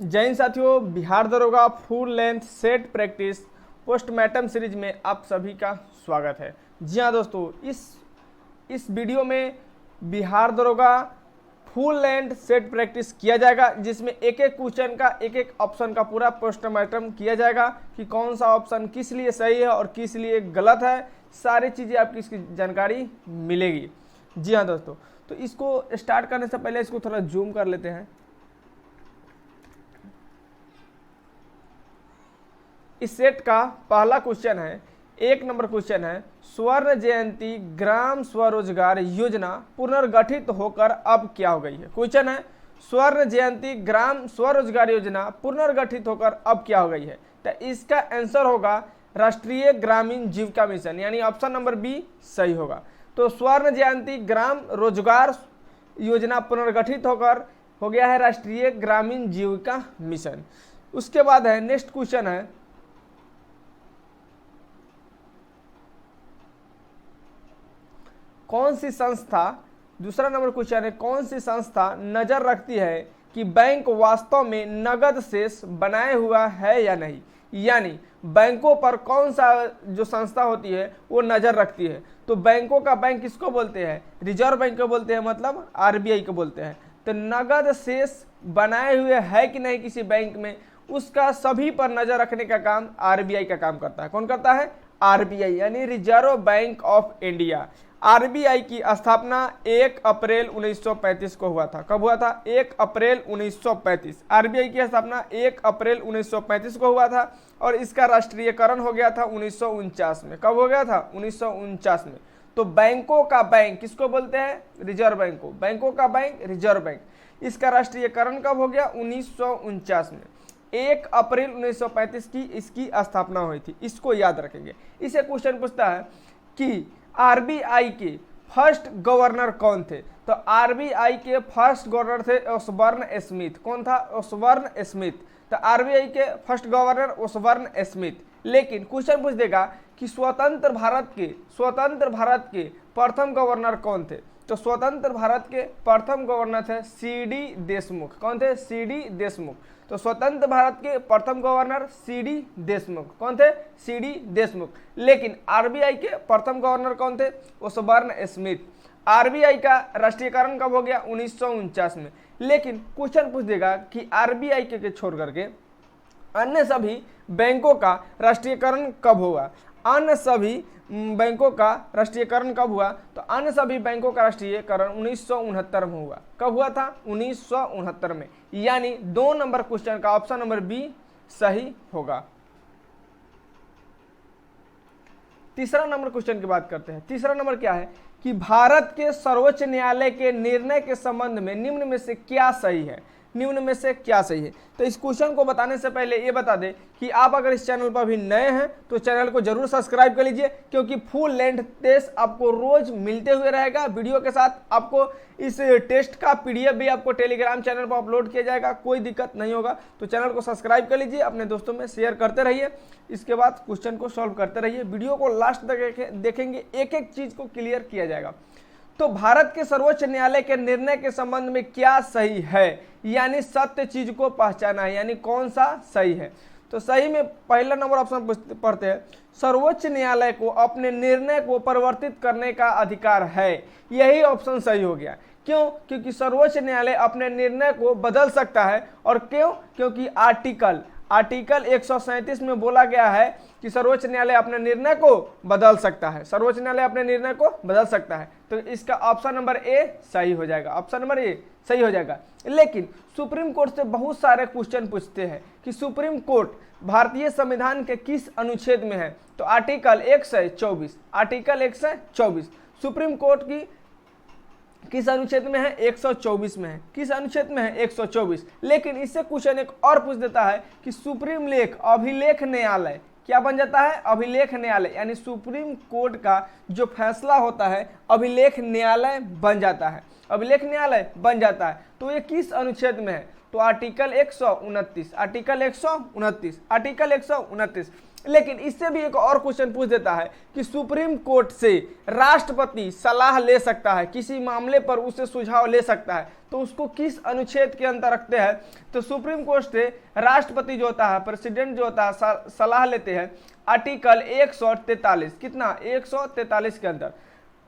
जय हिंद साथियों, बिहार दरोगा full length set practice postmortem series में आप सभी का स्वागत है। जी हाँ दोस्तों, इस वीडियो में बिहार दरोगा फुल लेंथ सेट प्रैक्टिस किया जाएगा, जिसमें एक एक क्वेश्चन का एक एक ऑप्शन का पूरा पोस्टमार्टम किया जाएगा कि कौन सा ऑप्शन किस लिए सही है और किस लिए गलत है। सारी चीज़ें आपकी इसकी जानकारी मिलेगी। जी हाँ दोस्तों, तो इसको स्टार्ट करने से पहले इसको थोड़ा जूम कर लेते हैं। इस सेट का पहला क्वेश्चन है, 1 नंबर क्वेश्चन है, स्वर्ण जयंती ग्राम स्वरोजगार योजना पुनर्गठित होकर अब क्या हो गई है। क्वेश्चन है, स्वर्ण जयंती ग्राम स्वरोजगार योजना पुनर्गठित होकर अब क्या हो गई है। तो इसका आंसर होगा राष्ट्रीय ग्रामीण जीविका मिशन, यानी ऑप्शन नंबर बी सही होगा। तो स्वर्ण जयंती ग्राम रोजगार योजना पुनर्गठित होकर हो गया है राष्ट्रीय ग्रामीण जीविका मिशन। उसके बाद है नेक्स्ट क्वेश्चन है, कौन सी संस्था, दूसरा नंबर क्वेश्चन है, कौन सी संस्था नजर रखती है कि बैंक वास्तव में नगद शेष बनाए हुआ है या नहीं। यानी बैंकों पर कौन सा जो संस्था होती है वो नजर रखती है। तो बैंकों का बैंक किसको बोलते हैं, रिजर्व बैंक को बोलते हैं, मतलब आरबीआई को बोलते हैं। तो नगद शेष बनाए हुए है कि नहीं किसी बैंक में, उसका सभी पर नजर रखने का काम आरबीआई का काम करता है। कौन करता है, आरबीआई, यानी reserve bank of India. RBI की स्थापना 1 अप्रैल 1935 को हुआ था। कब हुआ था, 1 अप्रैल 1935। आरबीआई की स्थापना 1 अप्रैल 1935 को हुआ था और इसका राष्ट्रीयकरण हो गया था 1949 में। कब हो गया था, 1949 में। तो बैंकों का बैंक किसको बोलते हैं, रिजर्व बैंक को। बैंकों का बैंक रिजर्व बैंक। इसका राष्ट्रीयकरण कब हो गया, 1949 में। 1 अप्रैल 1935 की इसकी स्थापना हुई थी, इसको याद रखेंगे। इसे क्वेश्चन पूछता है कि आरबीआई के फर्स्ट गवर्नर कौन थे। तो आरबीआई के फर्स्ट गवर्नर थे ओसबर्न स्मिथ। कौन था, ओसबर्न स्मिथ। तो आरबीआई के फर्स्ट गवर्नर ओसबर्न स्मिथ। लेकिन क्वेश्चन पूछ देगा कि स्वतंत्र भारत के प्रथम गवर्नर कौन थे। तो स्वतंत्र भारत के प्रथम गवर्नर थे सीडी देशमुख। कौन थे, सीडी देशमुख। तो स्वतंत्र भारत के प्रथम गवर्नर सीडी देशमुख। कौन थे, सीडी देशमुख। लेकिन आरबीआई के प्रथम गवर्नर कौन थे, ओसबर्न स्मिथ। आरबीआई का राष्ट्रीयकरण कब हो गया, 1949 में। लेकिन क्वेश्चन पूछ देगा कि आरबीआई के छोड़ करके अन्य सभी बैंकों का राष्ट्रीयकरण कब होगा। अन्य सभी बैंकों का राष्ट्रीयकरण कब हुआ, तो अन्य सभी बैंकों का राष्ट्रीयकरण 1969 में हुआ। कब हुआ था, 1969 में। यानी 2 नंबर क्वेश्चन का ऑप्शन नंबर बी सही होगा। तीसरा नंबर क्वेश्चन की बात करते हैं। तीसरा नंबर क्या है कि भारत के सर्वोच्च न्यायालय के निर्णय के संबंध में निम्न में से क्या सही है। निम्न में से क्या सही है। तो इस क्वेश्चन को बताने से पहले ये बता दें कि आप अगर इस चैनल पर भी नए हैं तो चैनल को जरूर सब्सक्राइब कर लीजिए, क्योंकि फुल लेंथ टेस्ट आपको रोज मिलते हुए रहेगा वीडियो के साथ। आपको इस टेस्ट का पीडीएफ भी आपको टेलीग्राम चैनल पर अपलोड किया जाएगा, कोई दिक्कत नहीं होगा। तो चैनल को सब्सक्राइब कर लीजिए, अपने दोस्तों में शेयर करते रहिए। इसके बाद क्वेश्चन को सॉल्व करते रहिए। वीडियो को लास्ट तक देखेंगे, एक एक चीज को क्लियर किया जाएगा। तो भारत के सर्वोच्च न्यायालय के निर्णय के संबंध में क्या सही है, यानी सत्य चीज को पहचाना है, यानी कौन सा सही है। तो सही में पहला नंबर ऑप्शन पढ़ते हैं, सर्वोच्च न्यायालय को अपने निर्णय को परिवर्तित करने का अधिकार है। यही ऑप्शन सही हो गया। क्यों, क्योंकि सर्वोच्च न्यायालय अपने निर्णय को बदल सकता है। और क्यों, क्योंकि आर्टिकल 137 में बोला गया है कि सर्वोच्च न्यायालय अपने निर्णय को बदल सकता है। सर्वोच्च न्यायालय अपने निर्णय को बदल सकता है। तो इसका ऑप्शन नंबर ए सही हो जाएगा। ऑप्शन नंबर ए सही हो जाएगा। लेकिन सुप्रीम कोर्ट से बहुत सारे क्वेश्चन पूछते हैं कि सुप्रीम कोर्ट भारतीय संविधान के किस अनुच्छेद में है। तो आर्टिकल 124, आर्टिकल 124 सुप्रीम कोर्ट की किस अनुच्छेद में है, 124 में है। किस अनुच्छेद में है, 124। लेकिन इससे क्वेश्चन एक और पूछ देता है कि सुप्रीम लेख अभिलेख न्यायालय क्या बन जाता है, अभिलेख न्यायालय, यानी सुप्रीम कोर्ट का जो फैसला होता है अभिलेख न्यायालय बन जाता है। अभिलेख न्यायालय बन जाता है। तो ये किस अनुच्छेद में है, तो आर्टिकल 129, आर्टिकल 129, आर्टिकल 129। लेकिन इससे भी एक और क्वेश्चन पूछ देता है कि सुप्रीम कोर्ट से राष्ट्रपति सलाह ले सकता है, किसी मामले पर उसे सुझाव ले सकता है, तो उसको किस अनुच्छेद के अंदर रखते हैं? तो सुप्रीम कोर्ट से राष्ट्रपति जो होता है, प्रेसिडेंट जो होता है, सलाह लेते हैं आर्टिकल 143, कितना 143 के अंदर।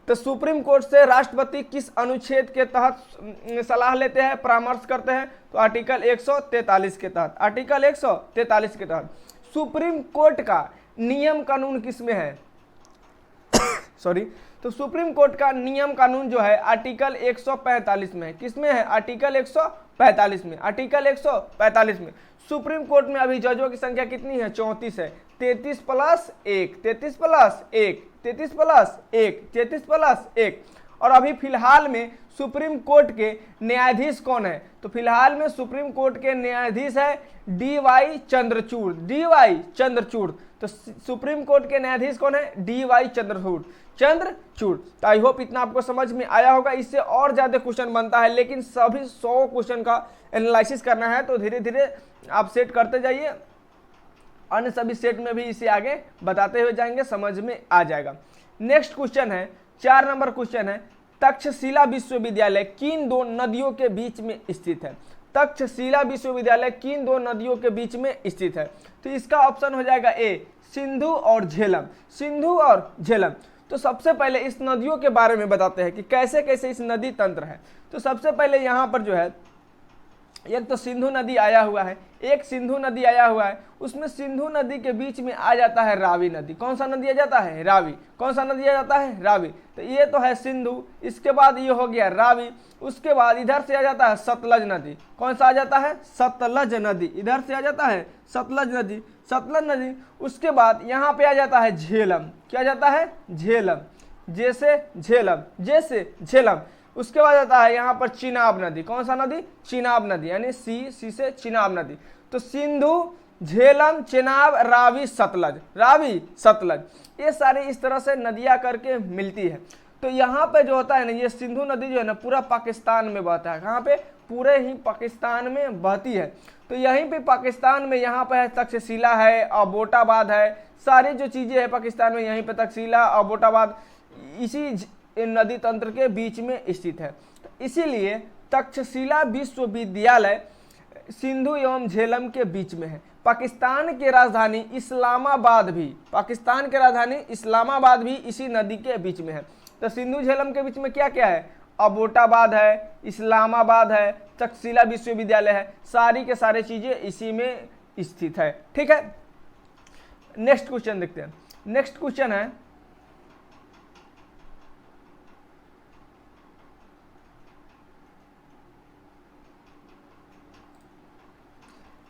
तो सुप्रीम कोर्ट से राष्ट्रपति किस अनुच्छेद के तहत सलाह लेते हैं, परामर्श करते हैं? तो आर्टिकल 143 के तहत, आर्टिकल 143 के तहत। सुप्रीम कोर्ट का नियम कानून किसमें है? सॉरी, तो सुप्रीम कोर्ट का नियम कानून जो है आर्टिकल 145 में है। किसमें है? आर्टिकल 145 में, आर्टिकल 145 में। सुप्रीम कोर्ट में अभी जजों की संख्या कितनी है? 34 है। 33 प्लस 1, 33 प्लस 1, 33 प्लस 1, 33 प्लस 1। और अभी फिलहाल में सुप्रीम कोर्ट के न्यायाधीश कौन है? तो फिलहाल में सुप्रीम कोर्ट के न्यायाधीश है डी.वाई. चंद्रचूड़, डी.वाई. चंद्रचूड़। तो सुप्रीम कोर्ट के न्यायाधीश कौन है? डी.वाई. चंद्रचूड़। तो आई होप इतना आपको समझ में आया होगा। इससे और ज्यादा क्वेश्चन बनता है, लेकिन सभी 100 क्वेश्चन का एनालिसिस करना है, तो धीरे धीरे आप सेट करते जाइए। अन्य सभी सेट में भी इसे आगे बताते हुए जाएंगे, समझ में आ जाएगा। नेक्स्ट क्वेश्चन है, 4 नंबर क्वेश्चन है, तक्षशिला विश्वविद्यालय किन दो नदियों के बीच में स्थित है? तक्षशिला विश्वविद्यालय किन दो नदियों के बीच में स्थित है? तो इसका ऑप्शन हो जाएगा ए, सिंधु और झेलम, सिंधु और झेलम। तो सबसे पहले इस नदियों के बारे में बताते हैं कि कैसे कैसे इस नदी तंत्र है। तो सबसे पहले यहाँ पर जो है एक तो सिंधु नदी आया हुआ है, एक सिंधु नदी आया हुआ है, उसमें सिंधु नदी के बीच में आ जाता है रावी नदी। कौन सा नदी आ जाता है? रावी। कौन सा नदी आ जाता है? रावी। तो ये तो है सिंधु, इसके बाद ये हो गया रावी, उसके बाद इधर से आ जाता है सतलज नदी। कौन सा आ जाता है? सतलज नदी। इधर से आ जाता है सतलज नदी, सतलज नदी। उसके बाद यहाँ पे आ जाता है झेलम। क्या आ जाता है? झेलम, जैसे झेलम, जैसे झेलम। उसके बाद आता है यहाँ पर चिनाब नदी। कौन सा नदी? चिनाब नदी, यानी सी से चिनाब नदी। तो सिंधु, झेलम, चिनाब, रावी, सतलज, रावी, सतलज, ये सारी इस तरह से नदियां करके मिलती है। तो यहाँ पे जो होता है ना, ये सिंधु नदी जो है ना पूरा पाकिस्तान में बहता है। कहाँ पे? पूरे ही पाकिस्तान में बहती है। तो यहीं पे पाकिस्तान में यहाँ पे है तक्षशिला है, अबोटाबाद है, सारी जो चीजें है पाकिस्तान में, यहीं पे तक्षशिला, अबोटाबाद इसी नदी तंत्र के बीच में स्थित है। इसीलिए तक्षशिला विश्वविद्यालय सिंधु एवं झेलम के बीच में है। पाकिस्तान की राजधानी इस्लामाबाद भी, पाकिस्तान की राजधानी इस्लामाबाद भी इसी नदी के बीच में है। तो सिंधु झेलम के बीच में क्या क्या है? अबोटाबाद है, इस्लामाबाद है, तक्षशिला विश्वविद्यालय है, सारी के सारे चीजें इसी में स्थित है। ठीक है, नेक्स्ट क्वेश्चन देखते हैं। नेक्स्ट क्वेश्चन है,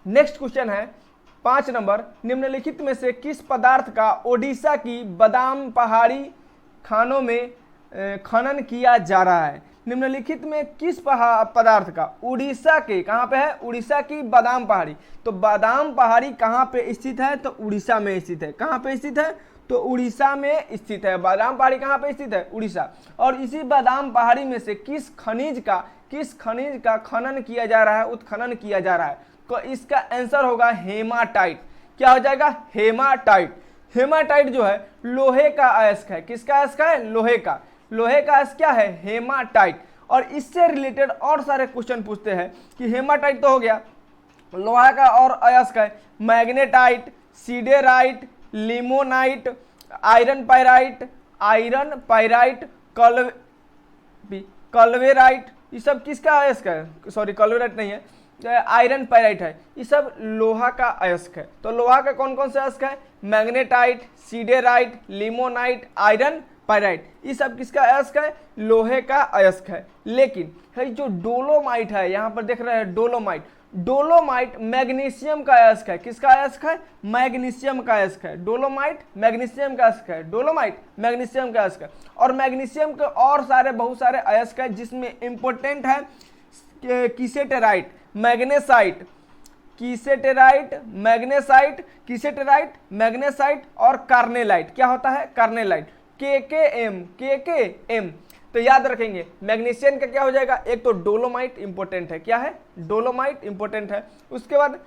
नेक्स्ट क्वेश्चन है 5 नंबर, निम्नलिखित में से किस पदार्थ का ओडिशा की बादाम पहाड़ी खानों में खनन किया जा रहा है? निम्नलिखित में किस पदार्थ का उड़ीसा के, कहां पे है? उड़ीसा की बादाम पहाड़ी। तो बादाम पहाड़ी कहां पे स्थित है? तो उड़ीसा में स्थित है। कहां पे स्थित है? तो उड़ीसा में स्थित है। बादाम पहाड़ी कहां पे स्थित है? उड़ीसा। और इसी बादाम पहाड़ी में से किस खनिज का खनन किया जा रहा है, उत्खनन किया जा रहा है? तो इसका आंसर होगा हेमाटाइट। क्या हो जाएगा? हेमाटाइट। हेमाटाइट जो है लोहे का अयस्क है। किसका अयस्क है? लोहे का। लोहे का अयस्क क्या है? हेमाटाइट। और इससे रिलेटेड और सारे क्वेश्चन पूछते हैं कि हेमाटाइट तो हो गया, लोहा का और अयस्क है magnetite, siderite, limonite, iron pyrite, calaverite, ये सब किसका अयस्क है? सॉरी, कल्वेराइट नहीं है, आयरन पायराइट है। ये सब लोहा का अयस्क है। तो लोहा का कौन कौन से अयस्क है? Magnetite, siderite, limonite, iron pyrite, ये सब किसका अयस्क है? लोहे का अयस्क है। लेकिन है जो डोलोमाइट है, यहाँ पर देख रहे हैं डोलोमाइट, डोलोमाइट मैग्नीशियम का अयस्क है। किसका अयस्क है? मैग्नीशियम का अयस्क है। डोलोमाइट मैग्नीशियम का अयस्क है। डोलोमाइट मैग्नीशियम का अयस्क है। और मैग्नीशियम के और सारे बहुत सारे अयस्क है, जिसमें इंपॉर्टेंट है किसेटेराइट, मैग्नेसाइट, मैग्नेसाइट और कार्नेलाइट। क्या होता है? Carnallite, KKM। तो याद रखेंगे मैग्नीशियम का क्या हो जाएगा? एक तो डोलोमाइट इंपॉर्टेंट है। क्या है? डोलोमाइट इंपॉर्टेंट है। उसके बाद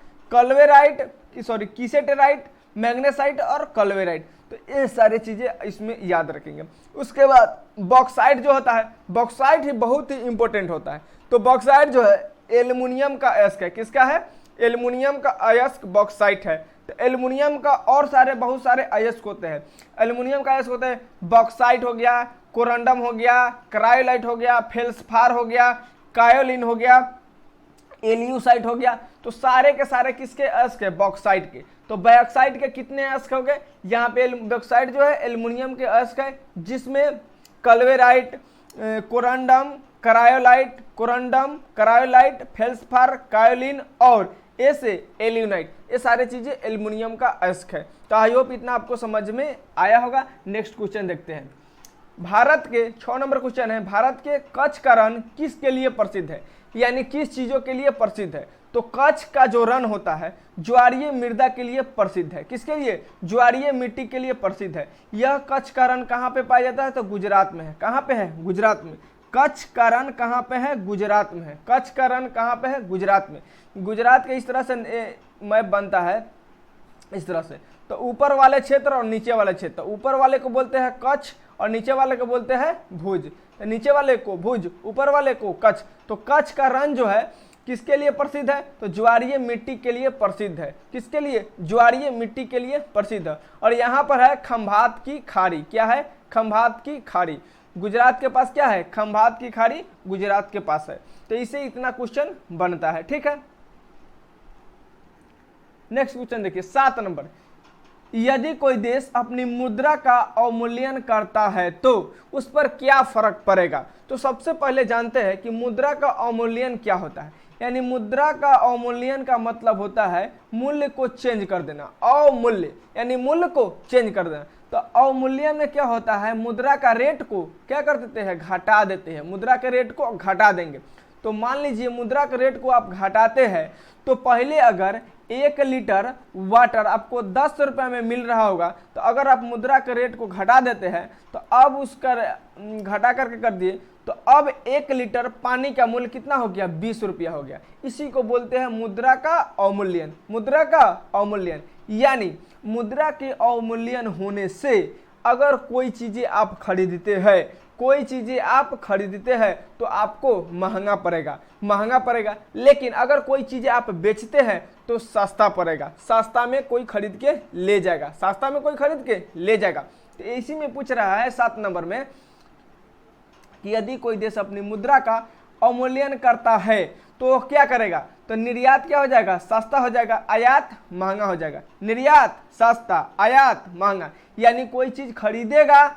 किसेटेराइट, मैग्नेसाइट और कल्वेराइट। तो ये सारी चीजें इसमें याद रखेंगे। उसके बाद बॉक्साइट जो होता है, बॉक्साइट ही बहुत ही इंपॉर्टेंट होता है। तो बॉक्साइट जो है एल्युमिनियम का अयस्क है। किसका है? एल्युमिनियम का अयस्क बॉक्साइट है। तो एल्युमिनियम का और बहुत सारे अयस्क होते हैं। एल्युमिनियम का अयस्क होता है बॉक्साइट हो गया, कोरंडम हो गया, क्रायोलाइट हो गया, फेल्सफार हो गया, कायोलिन हो गया, एलियोसाइट हो गया। तो सारे के सारे किसके अयस्क है? बॉक्साइट के। तो बॉक्साइट के कितने अयस्क हो गए? यहाँ पे बॉक्साइट जो है एल्युमिनियम के अयस्क है, जिसमें कल्वेराइट, कोरंडम, फेल्सफार, कायोलिन और ऐसे एल्यूनाइट, ये सारे चीजें एल्युमिनियम का अयस्क है। तो आई होप इतना आपको समझ में आया होगा। नेक्स्ट क्वेश्चन देखते हैं। भारत के 6 नंबर क्वेश्चन है, भारत के कच्छ का रण किसके लिए प्रसिद्ध है? यानी किस चीजों के लिए प्रसिद्ध है? तो कच्छ का जो रण होता है ज्वारीय मृदा के लिए प्रसिद्ध है। किसके लिए? ज्वारीय मिट्टी के लिए प्रसिद्ध है। यह कच्छ का रण कहाँ पे पाया जाता है? तो गुजरात में है। कहाँ पे है? गुजरात में। कच्छ का रण कहाँ पे है? गुजरात में है। कच्छ का रण कहाँ पे है? गुजरात में। गुजरात के इस तरह से मैप बनता है, इस तरह से। तो ऊपर वाले क्षेत्र और नीचे वाले क्षेत्र, ऊपर वाले को बोलते हैं कच्छ और नीचे वाले को बोलते हैं भुज। तो नीचे वाले को भुज, ऊपर वाले को कच्छ। तो कच्छ का रण जो है किसके लिए प्रसिद्ध है? तो ज्वारीय मिट्टी के लिए प्रसिद्ध है। किसके लिए? ज्वारीय मिट्टी के लिए प्रसिद्ध है। और यहाँ पर है खंभात की खाड़ी। क्या है? खंभात की खाड़ी। गुजरात के पास क्या है? खंभात की खाड़ी गुजरात के पास है। तो इसे इतना क्वेश्चन बनता है। ठीक है, नेक्स्ट क्वेश्चन देखिए 7 नंबर। यदि कोई देश अपनी मुद्रा का अवमूल्यन करता है तो उस पर क्या फर्क पड़ेगा? तो सबसे पहले जानते हैं कि मुद्रा का अवमूल्यन क्या होता है। यानी मुद्रा का अवमूल्यन का मतलब होता है मूल्य को चेंज कर देना। अवमूल्य यानी मूल्य को चेंज कर देना। तो अवमूल्यन में क्या होता है? मुद्रा का रेट को क्या कर देते हैं? घटा देते हैं। मुद्रा के रेट को घटा देंगे। तो मान लीजिए मुद्रा के रेट को आप घटाते हैं, तो पहले अगर 1 लीटर वाटर आपको 10 रुपये में मिल रहा होगा, तो अगर आप मुद्रा के रेट को घटा देते हैं तो अब उसका घटा करके कर दिए तो अब 1 लीटर पानी का मूल्य कितना हो गया? 20 रुपया हो गया। इसी को बोलते हैं मुद्रा का अवमूल्यन। मुद्रा का अवमूल्यन यानी मुद्रा के अवमूल्यन होने से अगर कोई चीजें आप खरीदते हैं, तो आपको महंगा पड़ेगा। लेकिन अगर कोई चीजें आप बेचते हैं तो सस्ता पड़ेगा। सस्ता में कोई खरीद के ले जाएगा। तो इसी में पूछ रहा है 7 नंबर में कि यदि कोई देश अपनी मुद्रा का अवमूल्यन करता है तो क्या करेगा? तो निर्यात क्या हो जाएगा? सस्ता हो जाएगा, आयात महंगा हो जाएगा। निर्यात सस्ता, आयात महंगा। यानी कोई चीज खरीदेगा,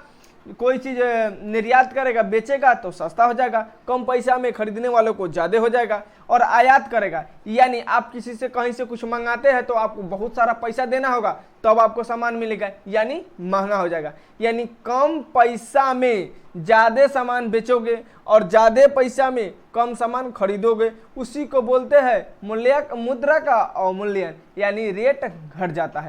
कोई चीज निर्यात करेगा, बेचेगा तो सस्ता हो जाएगा, कम पैसा में खरीदने वालों को ज्यादा हो जाएगा। और आयात करेगा यानी आप किसी से कहीं से कुछ मंगाते हैं तो आपको बहुत सारा पैसा देना होगा तब आपको सामान मिलेगा, यानी महंगा हो जाएगा। यानी कम पैसा में ज्यादा सामान बेचोगे और ज्यादा पैसा में कम सामान खरीदोगे, उसी को बोलते हैं मुद्रा का अवमूल्यन। यानी रेट घट जाता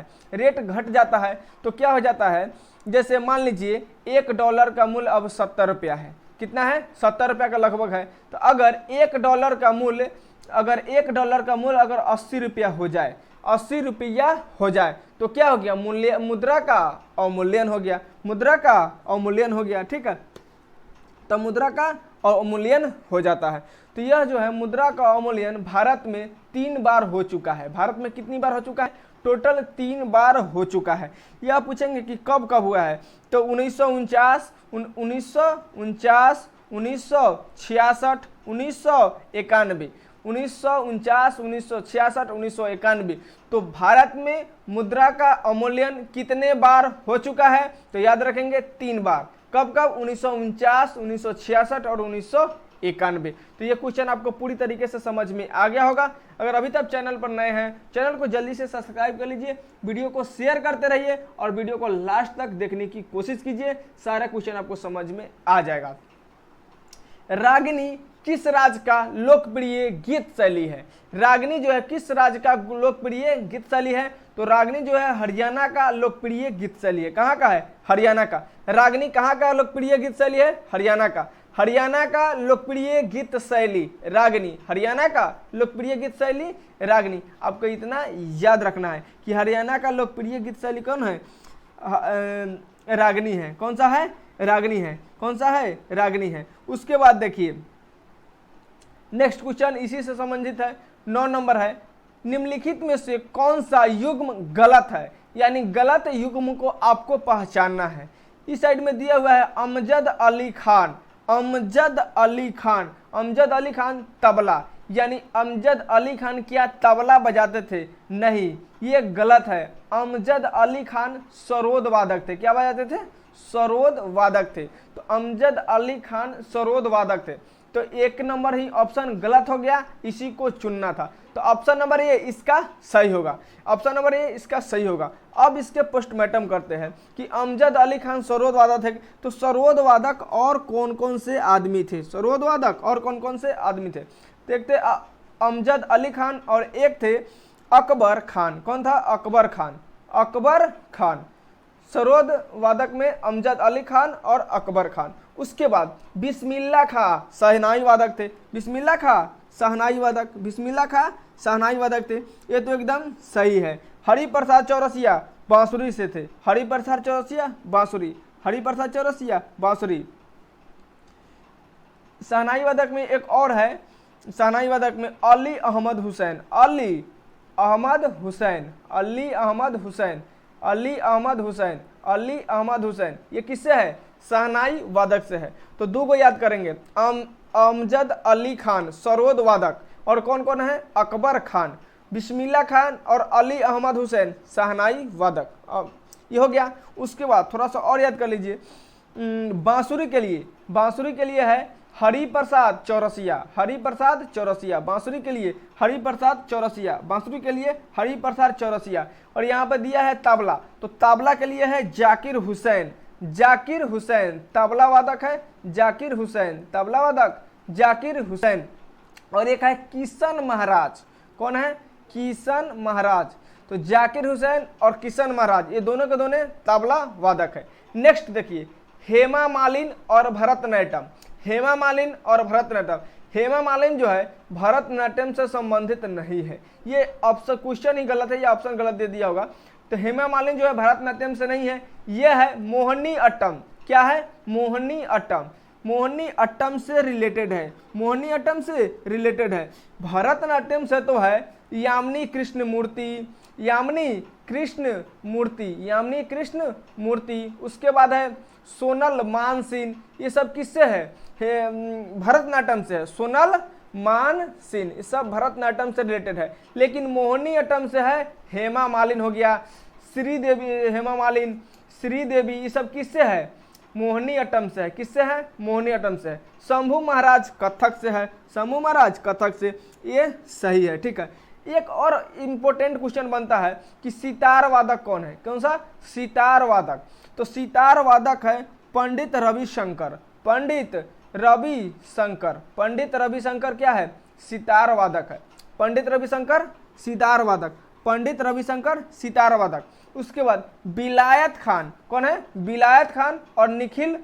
है। तो क्या हो जाता है? जैसे मान लीजिए $1 का मूल्य अब 70 रुपया है। कितना है? 70 रुपया का लगभग है। तो अगर $1 का मूल्य अगर 1 का मूल्य अगर 80 रुपया हो जाए, 80 रुपया हो जाए तो क्या हो गया? मुद्रा का अवमूल्यन हो गया, मुद्रा का अवमूल्यन हो गया। ठीक है, तो मुद्रा का अवमूल्यन हो जाता है। तो यह जो है मुद्रा का अवमूल्यन भारत में 3 बार हो चुका है। भारत में कितनी बार हो चुका है? टोटल 3 बार हो चुका है। यह पूछेंगे कि कब कब हुआ है, तो 1949, 1949, 1966, 1991, 1949, 1966, 1991। तो भारत में मुद्रा का अवमूल्यन कितने बार हो चुका है? तो याद रखेंगे 3 बार। कब कब? 1949, 1966 और 1991। तो ये क्वेश्चन आपको पूरी तरीके से समझ में आ गया होगा। अगर अभी तक चैनल पर नए हैं, चैनल को जल्दी से सब्सक्राइब कर लीजिए, वीडियो को शेयर करते रहिए और वीडियो को लास्ट तक देखने की कोशिश कीजिए। सारा क्वेश्चन आपको समझ में आ जाएगा। रागिनी किस राज्य का लोकप्रिय गीत शैली है? रागिनी जो है किस राज्य का लोकप्रिय गीत शैली है? तो रागिनी जो है हरियाणा का लोकप्रिय गीत शैली है। कहाँ का है? हरियाणा का। रागिनी कहाँ का लोकप्रिय गीत शैली है? हरियाणा का। हरियाणा का लोकप्रिय गीत शैली रागनी, हरियाणा का लोकप्रिय गीत शैली रागनी। आपको इतना याद रखना है कि हरियाणा का लोकप्रिय गीत शैली कौन है, रागनी है। कौन सा है, रागनी है। कौन सा है, रागनी है। उसके बाद देखिए नेक्स्ट क्वेश्चन इसी से संबंधित है, 9 नंबर है, निम्नलिखित में से कौन सा युग्म गलत है, यानी गलत युग्म को आपको पहचानना है। इस साइड में दिया हुआ है अमजद अली खान, अमजद अली खान, अमजद अली खान तबला, यानी अमजद अली खान क्या तबला बजाते थे, नहीं, ये गलत है। अमजद अली खान सरोद वादक थे, क्या बजाते थे, सरोद वादक थे। तो अमजद अली खान सरोद वादक थे। तो 1 नंबर ही ऑप्शन गलत हो गया, इसी को चुनना था। तो ऑप्शन नंबर ए इसका सही होगा, ऑप्शन नंबर ए इसका सही होगा। अब इसके पोस्टमार्टम करते हैं कि अमजद अली खान सरोद वादक थे, तो सरोद वादक और कौन कौन से आदमी थे, सरोद वादक और कौन कौन से आदमी थे। देखते अमजद अली खान और एक थे अकबर खान। कौन था, अकबर खान, अकबर खान। सरोद वादक में अमजद अली खान और अकबर खान। उसके बाद बिस्मिल्लाह खां शहनाई वादक थे, बिस्मिल्लाह खां शहनाई वादक, बिस्मिल्लाह खां शहनाई वादक थे, ये तो एकदम सही है। हरिप्रसाद चौरसिया बांसुरी से थे, हरिप्रसाद चौरसिया बांसुरी, हरिप्रसाद चौरसिया बांसुरी। शहनाई वादक में एक और है, शहनाई वादक में अली अहमद हुसैन, अली अहमद हुसैन, अली अहमद हुसैन, अली अहमद हुसैन, अली अहमद हुसैन, ये किससे है, शहनाई वादक से है। तो 2 को याद करेंगे, अमजद अली खान सरोद वादक, और कौन कौन है, अकबर खान, बिस्मिल्लाह खान और अली अहमद हुसैन शहनाई वादक। अब ये हो गया। उसके बाद थोड़ा सा और याद कर लीजिए, बांसुरी के लिए, बांसुरी के लिए है हरिप्रसाद चौरसिया, हरिप्रसाद चौरसिया, बांसुरी के लिए हरिप्रसाद चौरसिया, बांसुरी के लिए हरिप्रसाद चौरसिया। और यहाँ पर दिया है तबला, तो तबला के लिए है जाकिर हुसैन, जाकिर हुसैन तबला वादक है, जाकिर हुसैन तबला वादक, जाकिर हुसैन। और एक है किशन महाराज, कौन है, किशन महाराज। तो जाकिर हुसैन और किशन महाराज ये दोनों के दोनों तबला वादक है। नेक्स्ट देखिए हेमा मालिनी और भरतनाट्यम, हेमा मालिनी और भरतनाट्यम। हेमा मालिनी जो है भरतनाट्यम से संबंधित नहीं है, ये ऑप्शन क्वेश्चन ही गलत है, ये ऑप्शन गलत दे दिया होगा। तो हेमा मालिनी जो है भरतनाट्यम से नहीं है, ये है मोहिनी अट्टम। क्या है, मोहिनी अट्टम, मोहिनी अट्टम से रिलेटेड है, मोहिनी अट्टम से रिलेटेड है। भरतनाट्यम से तो है यामिनी कृष्ण मूर्ति, यामिनी कृष्ण मूर्ति, यामिनी कृष्ण मूर्ति। उसके बाद है सोनल मानसिंह, ये सब किससे है, भरतनाट्यम से है, सोनल मानसिंह, ये सब भरतनाट्यम से रिलेटेड है। लेकिन मोहिनी अट्टम से है हेमा मालिनी हो गया, श्रीदेवी, हेमा मालिनी, श्रीदेवी, ये सब किससे है, मोहिनी अट्टम से है, किससे है, मोहिनी अट्टम से है। शंभू महाराज कथक से है, शंभू महाराज कथक से, ये सही है। ठीक है, एक और इंपॉर्टेंट क्वेश्चन बनता है कि सितार वादक कौन है, कौन सा, सितार वादक। तो सितार वादक है पंडित रविशंकर, पंडित रविशंकर, पंडित रविशंकर क्या है, सितार वादक है, पंडित रविशंकर सितार वादक, पंडित रविशंकर सितार वादक। उसके बाद विलायत खान, कौन है, विलायत खान और निखिल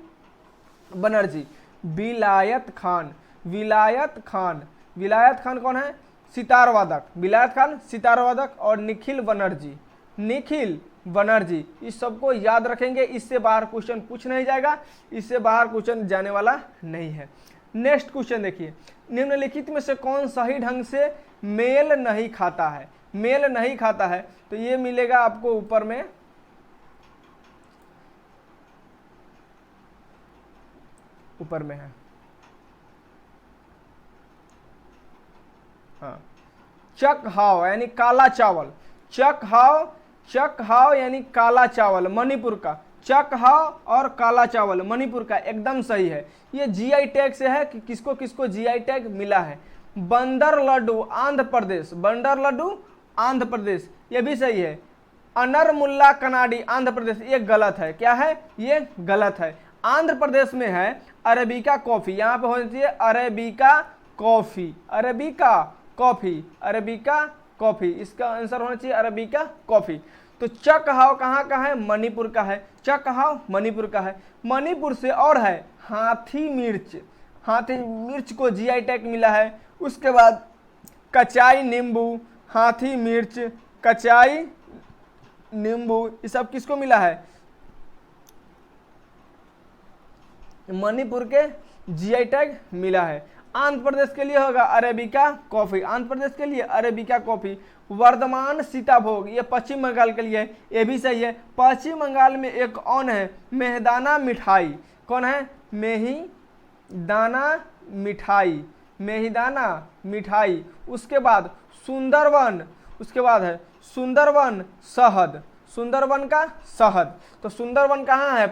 बनर्जी, विलायत खान, विलायत खान, विलायत खान कौन है, सितार वादक, विलायत खान सितार वादक और निखिल बनर्जी, निखिल बनर्जी। इस सबको याद रखेंगे, इससे बाहर क्वेश्चन पूछ नहीं जाएगा, इससे बाहर क्वेश्चन जाने वाला नहीं है। नेक्स्ट क्वेश्चन देखिए, निम्नलिखित में से कौन सही ढंग से मेल नहीं खाता है, मेल नहीं खाता है। तो ये मिलेगा आपको ऊपर में, ऊपर में है, हाँ, चक हाव यानी काला चावल, चक हाव, चक हाव यानी काला चावल, मणिपुर का चक हाव और काला चावल मणिपुर का, एकदम सही है। ये जीआई टैग से है कि किसको किसको जीआई टैग मिला है। बंदर लड्डू आंध्र प्रदेश, बंदर लड्डू आंध्र प्रदेश, ये भी सही है। अनर मुल्ला कनाडी आंध्र प्रदेश, ये गलत है, क्या है, ये गलत है। आंध्र प्रदेश में है अरेबिका कॉफी, यहाँ पे होनी चाहिए arabica coffee, arabica coffee, arabica coffee, इसका आंसर होना चाहिए अरेबिका कॉफी। तो चक हाव कहाँ का है, मणिपुर का है, चक हाव मणिपुर का है। मणिपुर से और है हाथी मिर्च, हाथी मिर्च को जीआई टैग मिला है। उसके बाद कचाई नींबू, हाथी मिर्च, कचाई नींबू, ये सब किसको मिला है? मणिपुर के जीआई टैग मिला है। आंध्र प्रदेश के लिए होगा अरेबिका कॉफी, आंध्र प्रदेश के लिए अरेबिका कॉफी। वर्धमान सीताभोग, ये पश्चिम बंगाल के लिए है, ये भी सही है। पश्चिम बंगाल में एक और है मेहदाना मिठाई, कौन है? मेहीदाना मिठाई, मेहीदाना मिठाई। उसके बाद सुंदरवन, उसके बाद है सुंदरवन शहद, सुंदरवन का शहद। तो सुंदरवन कहाँ है?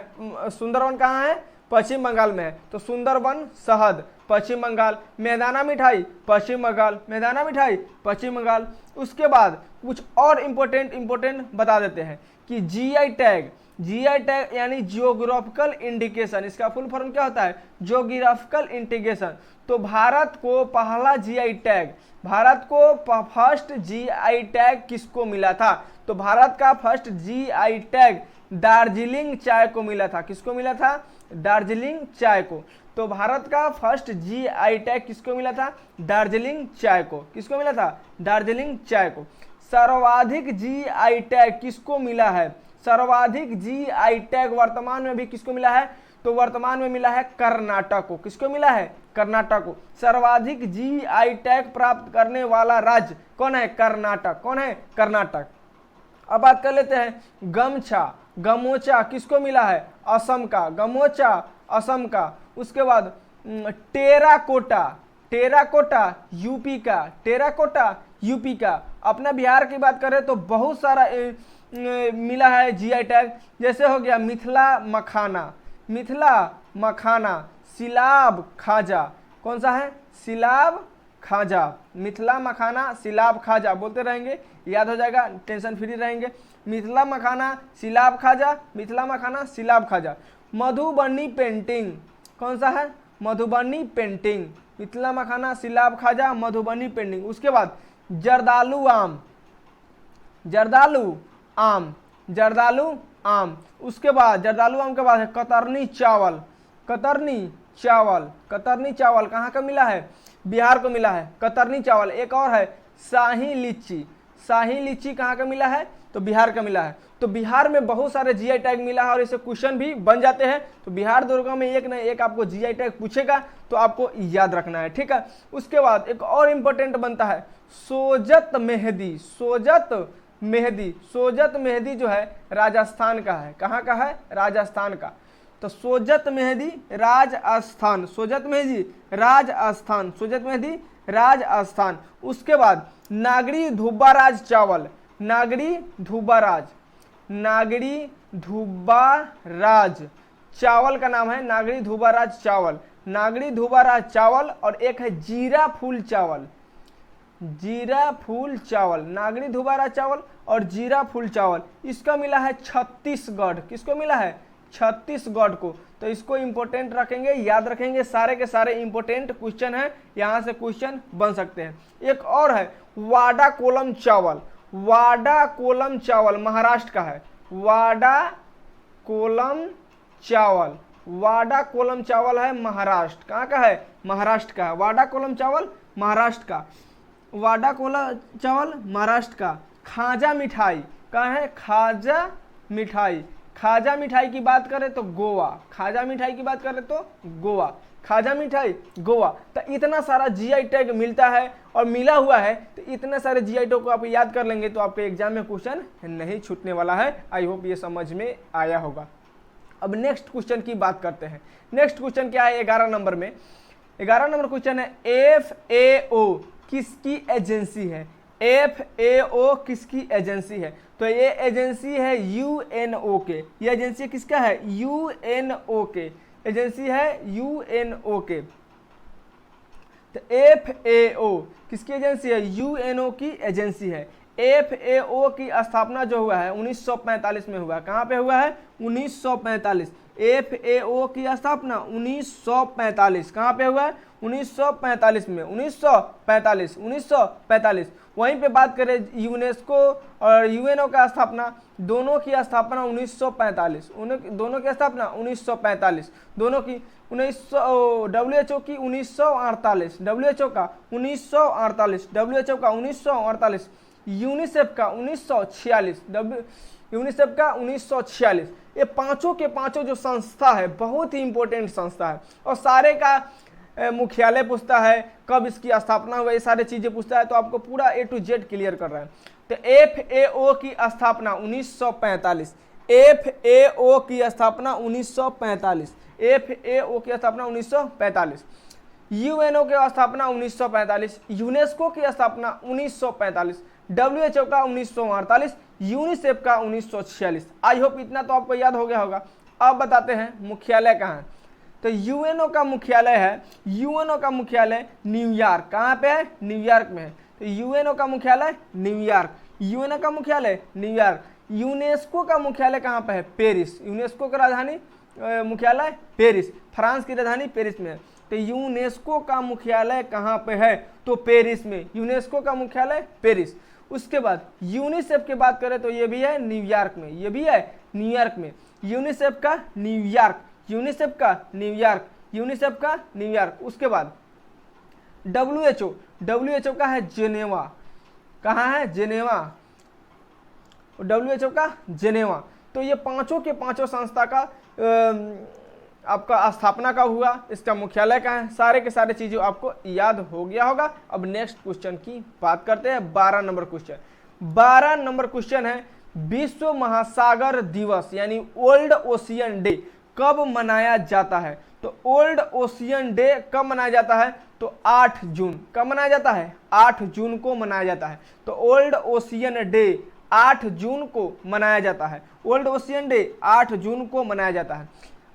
सुंदरवन कहाँ है? पश्चिम बंगाल में है, तो सुंदरवन शहद पश्चिम बंगाल। मैदाना मिठाई पश्चिम बंगाल, मैदाना मिठाई पश्चिम बंगाल। उसके बाद कुछ और इम्पोर्टेंट बता देते हैं कि जीआई टैग, जीआई टैग यानी जियोग्राफिकल इंडिकेशन, इसका फुल फॉर्म क्या होता है? Geographical indication. तो भारत को पहला जीआई टैग, भारत को फर्स्ट जीआई टैग किसको मिला था? तो भारत का फर्स्ट जीआई टैग दार्जिलिंग चाय को मिला था। किसको मिला था? दार्जिलिंग चाय को। तो भारत का फर्स्ट जीआई टैग किसको मिला था? दार्जिलिंग चाय को। किसको मिला था? दार्जिलिंग चाय को। सर्वाधिक जीआई टैग किसको मिला है? सर्वाधिक जीआई टैग वर्तमान में भी किसको मिला है? तो वर्तमान में मिला है कर्नाटक को। किसको मिला है? कर्नाटक को। सर्वाधिक जीआई टैग प्राप्त करने वाला राज्य कौन है? कर्नाटक। कौन है? कर्नाटक। अब बात कर लेते हैं गमछा, गमोचा किसको मिला है? असम का, गमोचा असम का। उसके बाद टेराकोटा, टेराकोटा यूपी का, टेराकोटा यूपी का। अपना बिहार की बात करें तो बहुत सारा मिला है जीआई टैग, जैसे हो गया मिथिला मखाना, मिथिला मखाना, सिलाब खाजा, कौन सा है? सिलाब खाजा, मिथिला मखाना सिलाब खाजा बोलते रहेंगे, याद हो जाएगा, टेंशन फ्री रहेंगे। मिथिला मखाना सिलाब खाजा, मिथिला मखाना सिलाब खाजा। मधुबनी पेंटिंग कौन सा है? मधुबनी पेंटिंग, मिथिला मखाना सिलाब खाजा, मधुबनी पेंटिंग। उसके बाद जर्दालू आम, जर्दालू आम, जर्दालू आम। उसके बाद जर्दालू आम के बाद है कतरनी चावल, कतरनी चावल, कतरनी चावल कहाँ का मिला है? बिहार को मिला है कतरनी चावल। एक और है शाही लीची, शाही लीची कहाँ का मिला है? तो बिहार का मिला है। तो बिहार में बहुत सारे जीआई टैग मिला है और इसे क्वेश्चन भी बन जाते हैं। तो बिहार दुर्गा में एक न एक आपको जीआई टैग पूछेगा तो आपको याद रखना है, ठीक है। उसके बाद एक और इम्पोर्टेंट बनता है सोजत मेहंदी, सोजत मेहंदी, सोजत मेहंदी जो है राजस्थान का है। कहाँ का है? राजस्थान का। तो सोजत मेहंदी राजस्थान, सोजत मेहंदी राजस्थान, सोजत मेहंदी राजस्थान। उसके बाद नागरी धुब्बाराज चावल, नागरी धुब्बाराज, नागरी धुब्बाराज चावल का नाम है नागरी धुब्बाराज चावल, नागरी धुब्बाराज चावल। और एक है जीरा फूल चावल, जीरा फूल चावल, नागरी धुब्बाराज चावल और जीरा फूल चावल। इसका मिला है छत्तीसगढ़, किसको मिला है? छत्तीसगढ़ को। तो इसको इंपॉर्टेंट रखेंगे, याद रखेंगे, सारे के सारे इंपॉर्टेंट क्वेश्चन है, यहाँ से क्वेश्चन बन सकते हैं। एक और है वाडा कोलम चावल, वाडा कोलम चावल महाराष्ट्र का है, वाडा कोलम चावल, वाडा कोलम चावल है महाराष्ट्र। कहाँ का है? महाराष्ट्र का। वाडा कोलम चावल महाराष्ट्र का, वाडा कोलम चावल महाराष्ट्र का। खाजा मिठाई कहाँ है? खाजा मिठाई, खाजा मिठाई की बात करें तो गोवा, खाजा मिठाई की बात करें तो गोवा, खाजा मिठाई गोवा। तो इतना सारा जीआई टैग मिलता है और मिला हुआ है, तो इतने सारे जीआई टैग को आप याद कर लेंगे तो आपके एग्जाम में क्वेश्चन नहीं छूटने वाला है। आई होप ये समझ में आया होगा। अब नेक्स्ट क्वेश्चन की बात करते हैं। नेक्स्ट क्वेश्चन क्या है? 11 नंबर में, 11 नंबर क्वेश्चन है FAO किसकी एजेंसी है? FAO किसकी एजेंसी है? तो ये एजेंसी है UNO के, ये एजेंसी किसका है? UNO के, एजेंसी है UNO के। तो FAO किसकी एजेंसी है? UNO की एजेंसी है। FAO की स्थापना जो हुआ है 1945 में हुआ। कहाँ पे हुआ है? 1945। FAO की स्थापना 1945 कहाँ पे हुआ है? 1945 में, 1945। वहीं पे बात करें यूनेस्को और यूएनओ का स्थापना, दोनों की स्थापना 1945, दोनों की स्थापना 1945, दोनों की 1900, डब्ल्यूएचओ की 1948, डब्ल्यूएचओ का 1948, डब्ल्यूएचओ का 1948, यूनिसेफ का 1946, यूनिसेफ का 1946। ये पांचों के पांचों जो संस्था है बहुत ही इंपॉर्टेंट संस्था है, और सारे का मुख्यालय पूछता है, कब इसकी स्थापना हुई, ये सारी चीजें पूछता है, तो आपको पूरा A to Z क्लियर कर रहा है। तो FAO की स्थापना 1945, FAO की स्थापना 1945, FAO की स्थापना 1945, यूएनओ की स्थापना 1945, यूनेस्को की स्थापना 1945, डब्ल्यूएचओ का 1948, यूनिसेफ का 1946। आई होप इतना तो आपको याद हो गया होगा। अब बताते हैं मुख्यालय कहाँ है। तो यूएनओ का मुख्यालय है, यूएनओ का मुख्यालय न्यूयॉर्क, कहाँ पे है? न्यूयॉर्क में है। तो यूएनओ का मुख्यालय न्यूयॉर्क, यूएनओ का मुख्यालय न्यूयॉर्क। यूनेस्को का मुख्यालय कहाँ पे है? पेरिस, यूनेस्को का राजधानी मुख्यालय पेरिस, फ्रांस की राजधानी पेरिस में है। तो यूनेस्को का मुख्यालय कहाँ पे है? तो पेरिस में, यूनेस्को का मुख्यालय पेरिस। उसके बाद यूनिसेफ की बात करें तो ये भी है न्यूयॉर्क में, ये भी है न्यूयॉर्क में, यूनिसेफ का न्यूयॉर्क, यूनिसेफ का न्यूयॉर्क, यूनिसेफ का न्यूयॉर्क। उसके बाद डब्ल्यूएचओ, डब्ल्यूएचओ का है जेनेवा, कहाँ है? जेनेवा, डब्ल्यूएचओ का जेनेवा। तो ये पांचों के पांचों संस्था का आपका स्थापना का हुआ, इसका मुख्यालय कहाँ है, सारे के सारे चीजें आपको याद हो गया होगा। अब नेक्स्ट क्वेश्चन की बात करते हैं, 12 नंबर क्वेश्चन। 12 नंबर क्वेश्चन है, विश्व महासागर दिवस यानी ओल्ड ओशियन डे कब मनाया जाता है? तो ओल्ड ओशियन डे कब मनाया जाता है? तो 8 जून। कब मनाया जाता है? 8 जून को मनाया जाता है। तो ओल्ड ओशियन डे 8 जून को मनाया जाता है। ओल्ड ओशियन डे 8 जून को मनाया जाता है,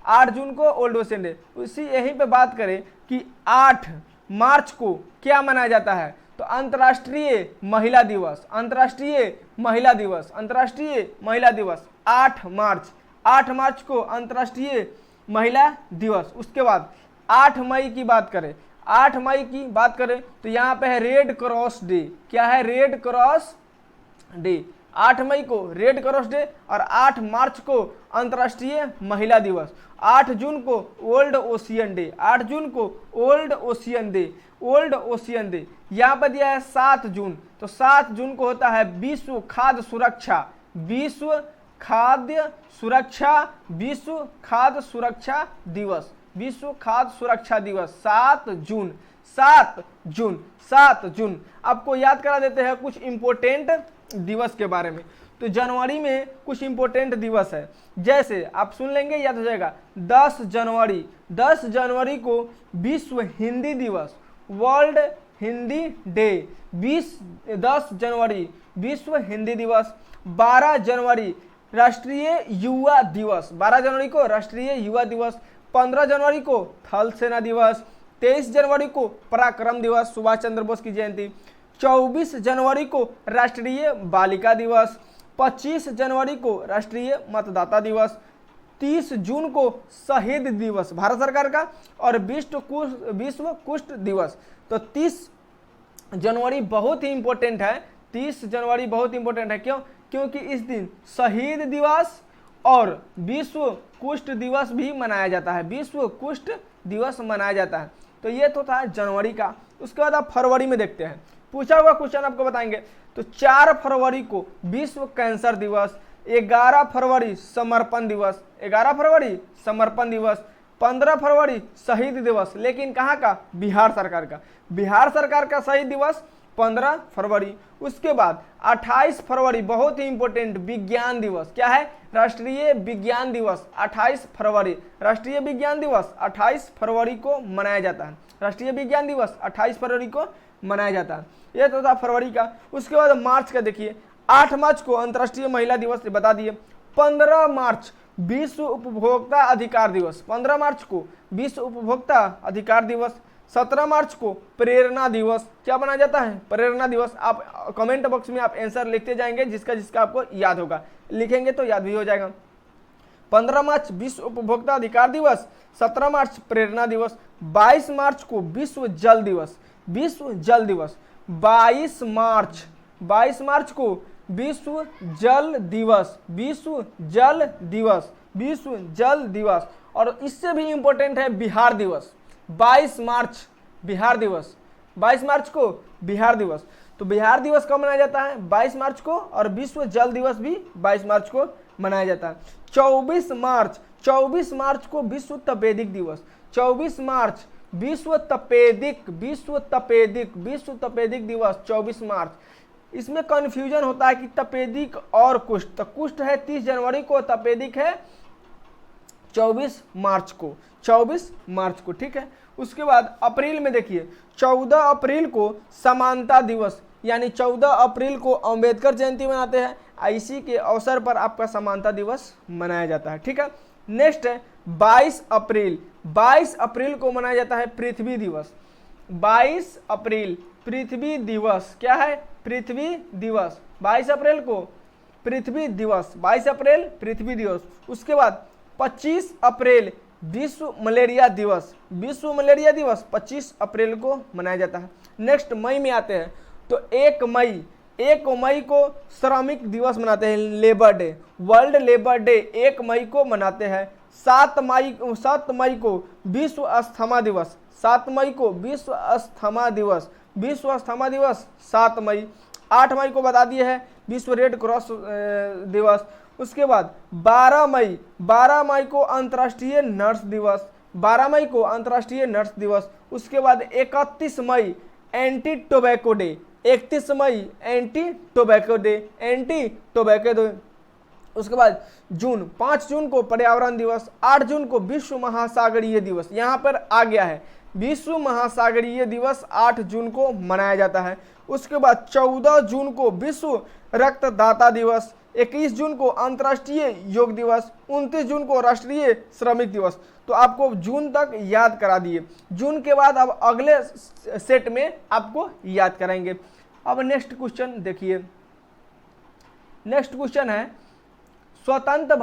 8 जून को ओल्ड ओशियन डे। उसी यहीं पे बात करें कि 8 मार्च को क्या मनाया जाता है? तो अंतर्राष्ट्रीय महिला दिवस, अंतर्राष्ट्रीय महिला दिवस, अंतर्राष्ट्रीय महिला दिवस 8 मार्च, 8 मार्च को अंतर्राष्ट्रीय महिला दिवस। उसके बाद 8 मई की बात करें, 8 मई की बात करें तो यहाँ पे है रेड क्रॉस डे। क्या है? Red cross day. 8 मई को रेड क्रॉस डे और 8 मार्च को अंतर्राष्ट्रीय महिला दिवस, 8 जून को ओल्ड ओशियन डे, 8 जून को old ocean day, old ocean day. यहाँ पर दिया है 7 जून, तो 7 जून को होता है विश्व खाद्य सुरक्षा, विश्व खाद्य सुरक्षा, विश्व खाद्य सुरक्षा दिवस, विश्व खाद्य सुरक्षा दिवस 7 जून, 7 जून, 7 जून। आपको याद करा देते हैं कुछ इंपोर्टेंट दिवस के बारे में। तो जनवरी में कुछ इंपोर्टेंट दिवस है, जैसे आप सुन लेंगे याद हो जाएगा। 10 जनवरी, 10 जनवरी को विश्व हिंदी दिवस, वर्ल्ड हिंदी डे, 10 जनवरी विश्व हिंदी दिवस। 12 जनवरी राष्ट्रीय युवा दिवस, 12 जनवरी को राष्ट्रीय युवा दिवस। 15 जनवरी को थल सेना दिवस। 23 जनवरी को पराक्रम दिवस, सुभाष चंद्र बोस की जयंती। 24 जनवरी को राष्ट्रीय बालिका दिवस। 25 जनवरी को राष्ट्रीय मतदाता दिवस। 30 जून को शहीद दिवस भारत सरकार का, और विश्व कुष्ठ दिवस। तो 30 जनवरी बहुत ही इंपॉर्टेंट है, 30 जनवरी बहुत इंपॉर्टेंट है। क्यों? क्योंकि इस दिन शहीद दिवस और विश्व कुष्ठ दिवस भी मनाया जाता है, विश्व कुष्ठ दिवस मनाया जाता है। तो ये तो था जनवरी का। उसके बाद आप फरवरी में देखते हैं, पूछा हुआ क्वेश्चन आपको बताएंगे। तो 4 फरवरी को विश्व कैंसर दिवस, 11 फरवरी समर्पण दिवस, 11 फरवरी समर्पण दिवस। 15 फरवरी शहीद दिवस, लेकिन कहाँ का? बिहार सरकार का, बिहार सरकार का शहीद दिवस 15 फरवरी। उसके बाद 28 फरवरी बहुत ही इंपॉर्टेंट विज्ञान दिवस। क्या है? राष्ट्रीय विज्ञान दिवस 28 फरवरी, राष्ट्रीय विज्ञान दिवस 28 फरवरी को मनाया जाता है, राष्ट्रीय विज्ञान दिवस 28 फरवरी को मनाया जाता है। यह तो था फरवरी का। उसके बाद मार्च का देखिए, 8 मार्च को अंतर्राष्ट्रीय महिला दिवस बता दिए। 15 मार्च विश्व उपभोक्ता अधिकार दिवस, 15 मार्च को विश्व उपभोक्ता अधिकार दिवस। 17 मार्च को प्रेरणा दिवस। क्या मनाया जाता है? प्रेरणा दिवस। आप कमेंट बॉक्स में आप आंसर लिखते जाएंगे, जिसका जिसका आपको याद होगा, लिखेंगे तो याद भी हो जाएगा। 15 मार्च विश्व उपभोक्ता अधिकार दिवस, 17 मार्च प्रेरणा दिवस। 22 मार्च को विश्व जल दिवस, विश्व जल दिवस। 22 मार्च को विश्व जल दिवस, विश्व जल दिवस, विश्व जल दिवस। और इससे भी इंपॉर्टेंट है बिहार दिवस, 22 मार्च बिहार दिवस, 22 मार्च को बिहार दिवस। तो बिहार दिवस कब मनाया जाता है? 22 मार्च को। और विश्व जल दिवस भी 22 मार्च को मनाया जाता है। 24 मार्च को विश्व तपेदिक दिवस, 24 मार्च विश्व तपेदिक दिवस 24 मार्च। इसमें कंफ्यूजन होता है कि तपेदिक और कुष्ठ, तो कुष्ठ है 30 जनवरी को, तपेदिक है 24 मार्च को, 24 मार्च को, ठीक है। उसके बाद अप्रैल में देखिए 14 अप्रैल को समानता दिवस, यानी 14 अप्रैल को अंबेडकर जयंती मनाते हैं, इसी के अवसर पर आपका समानता दिवस मनाया जाता है, ठीक है। नेक्स्ट है 22 अप्रैल को मनाया जाता है पृथ्वी दिवस। 22 अप्रैल पृथ्वी दिवस, क्या है? पृथ्वी दिवस, 22 अप्रैल को पृथ्वी दिवस, 22 अप्रैल पृथ्वी दिवस। उसके बाद 25 अप्रैल विश्व मलेरिया दिवस, विश्व मलेरिया दिवस 25 अप्रैल को मनाया जाता है। नेक्स्ट मई में आते हैं, तो 1 मई को श्रमिक दिवस मनाते हैं, labour day, world labour day 1 मई को मनाते हैं। 7 मई को विश्व अस्थमा दिवस, 7 मई को विश्व अस्थमा दिवस, विश्व अस्थमा दिवस 7 मई। 8 मई को बता दिए है विश्व रेड क्रॉस दिवस। उसके बाद 12 मई को अंतर्राष्ट्रीय नर्स दिवस, 12 मई को अंतर्राष्ट्रीय नर्स दिवस। उसके बाद 31 मई एंटी टोबैको डे, 31 मई एंटी टोबैको डे। उसके बाद 5 जून को पर्यावरण दिवस, 8 जून को विश्व महासागरीय दिवस, यहाँ पर आ गया है विश्व महासागरीय दिवस 8 जून को मनाया जाता है। उसके बाद 14 जून को विश्व रक्तदाता दिवस, 21 जून को अंतर्राष्ट्रीय योग दिवस, 29 जून को राष्ट्रीय श्रमिक दिवस। तो आपको जून तक याद करा दिए। जून के बाद अब अगले सेट में आपको याद कराएंगे। अब नेक्स्ट क्वेश्चन देखिए, नेक्स्ट क्वेश्चन है स्वतंत्र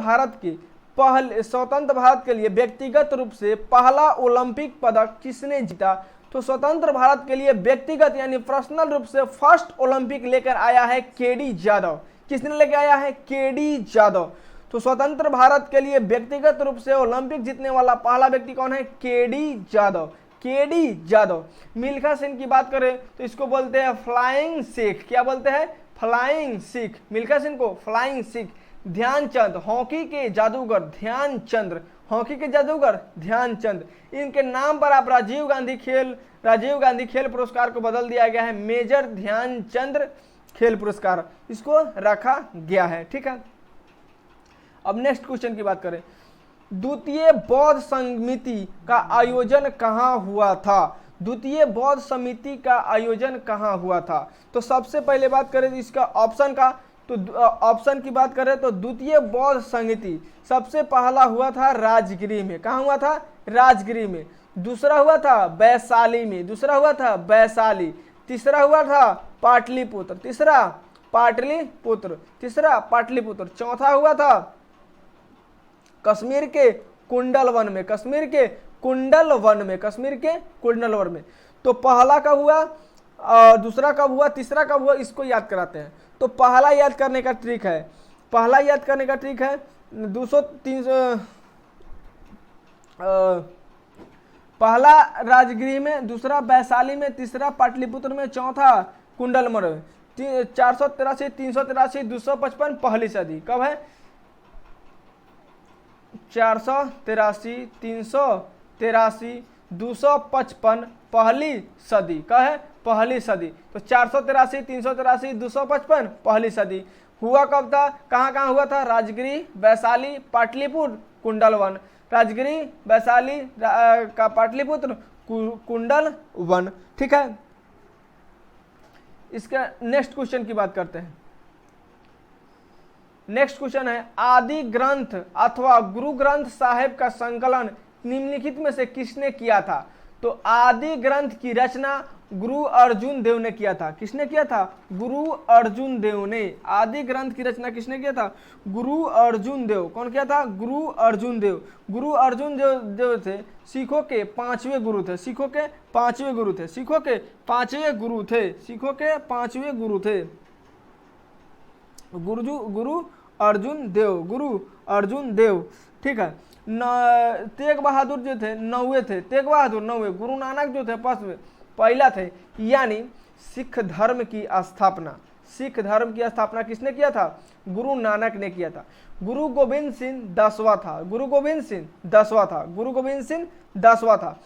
भारत के लिए व्यक्तिगत रूप से पहला ओलंपिक पदक किसने जीता? तो स्वतंत्र भारत के लिए व्यक्तिगत यानी पर्सनल रूप से फर्स्ट ओलंपिक लेकर आया है केडी जादव। किसने लेकर आया है? केडी जादव। तो स्वतंत्र भारत के लिए व्यक्तिगत रूप से ओलंपिक जीतने वाला पहला व्यक्ति कौन है? केडी जादव। मिल्खा सिंह की बात करें तो इसको बोलते हैं फ्लाइंग सिख। क्या बोलते हैं? फ्लाइंग सिख। मिल्खा सिंह को फ्लाइंग सिख। ध्यानचंद, हॉकी के जादूगर ध्यानचंद, इनके नाम पर आप राजीव गांधी खेल पुरस्कार को बदल दिया गया है मेजर ध्यानचंद खेल पुरस्कार, इसको रखा गया है, ठीक है। अब नेक्स्ट क्वेश्चन की बात करें, द्वितीय बौद्ध समिति का आयोजन कहाँ हुआ था? द्वितीय बौद्ध समिति का आयोजन कहाँ हुआ था? तो सबसे पहले बात करें इसका ऑप्शन का, तो ऑप्शन की बात करें तो द्वितीय बौद्ध समिति सबसे पहला हुआ था राजगिरी में। कहाँ हुआ था? राजगिरी में। दूसरा हुआ था वैशाली में, तीसरा हुआ था पाटलिपुत्र, चौथा हुआ था कश्मीर के कुंडलवन में। तो पहला कब हुआ, दूसरा कब हुआ, तीसरा कब हुआ, इसको याद कराते हैं। तो पहला याद करने का ट्रिक है 200-300, पहला राजगिरी में, दूसरा वैशाली में, तीसरा पाटलिपुत्र में, चौथा कुंडलवन में। 483, 383, 255 पहली सदी कब है? 483, 383, 255 पहली सदी का है, पहली सदी। तो 483, 383, 255 पहली सदी। हुआ कब था? कहाँ हुआ था? राजगिरी, वैशाली, पाटलिपुत्र, कुंडलवन। राजगिरी, वैशाली का पाटलिपुत्र, कुंडलवन, ठीक है। इसका नेक्स्ट क्वेश्चन की बात करते हैं। नेक्स्ट क्वेश्चन है आदि ग्रंथ अथवा गुरु ग्रंथ साहिब का संकलन निम्नलिखित में से किसने किया था? तो आदि ग्रंथ की रचना गुरु अर्जुन देव ने किया था। किसने किया था? गुरु अर्जुन देव ने। आदि ग्रंथ की रचना किसने किया था? गुरु अर्जुन देव। कौन किया था? गुरु अर्जुन देव। गुरु अर्जुन देव थे सिखों के 5वें गुरु थे। सिखों के 5वें गुरु थे। सिखों के 5वें गुरु थे। सिखों के 5वें गुरु थे गुरु अर्जुन देव। गुरु अर्जुन देव, ठीक है। तेग बहादुर जो थे 9वें थे। तेग बहादुर 9वें। गुरु नानक जो थे 5वें, पहला थे। यानी सिख धर्म की स्थापना, सिख धर्म की स्थापना किसने किया था? गुरु नानक ने किया था। गुरु गोविंद सिंह 10वां था। गुरु गोविंद सिंह 10वां था। गुरु गोविंद सिंह 10वां था।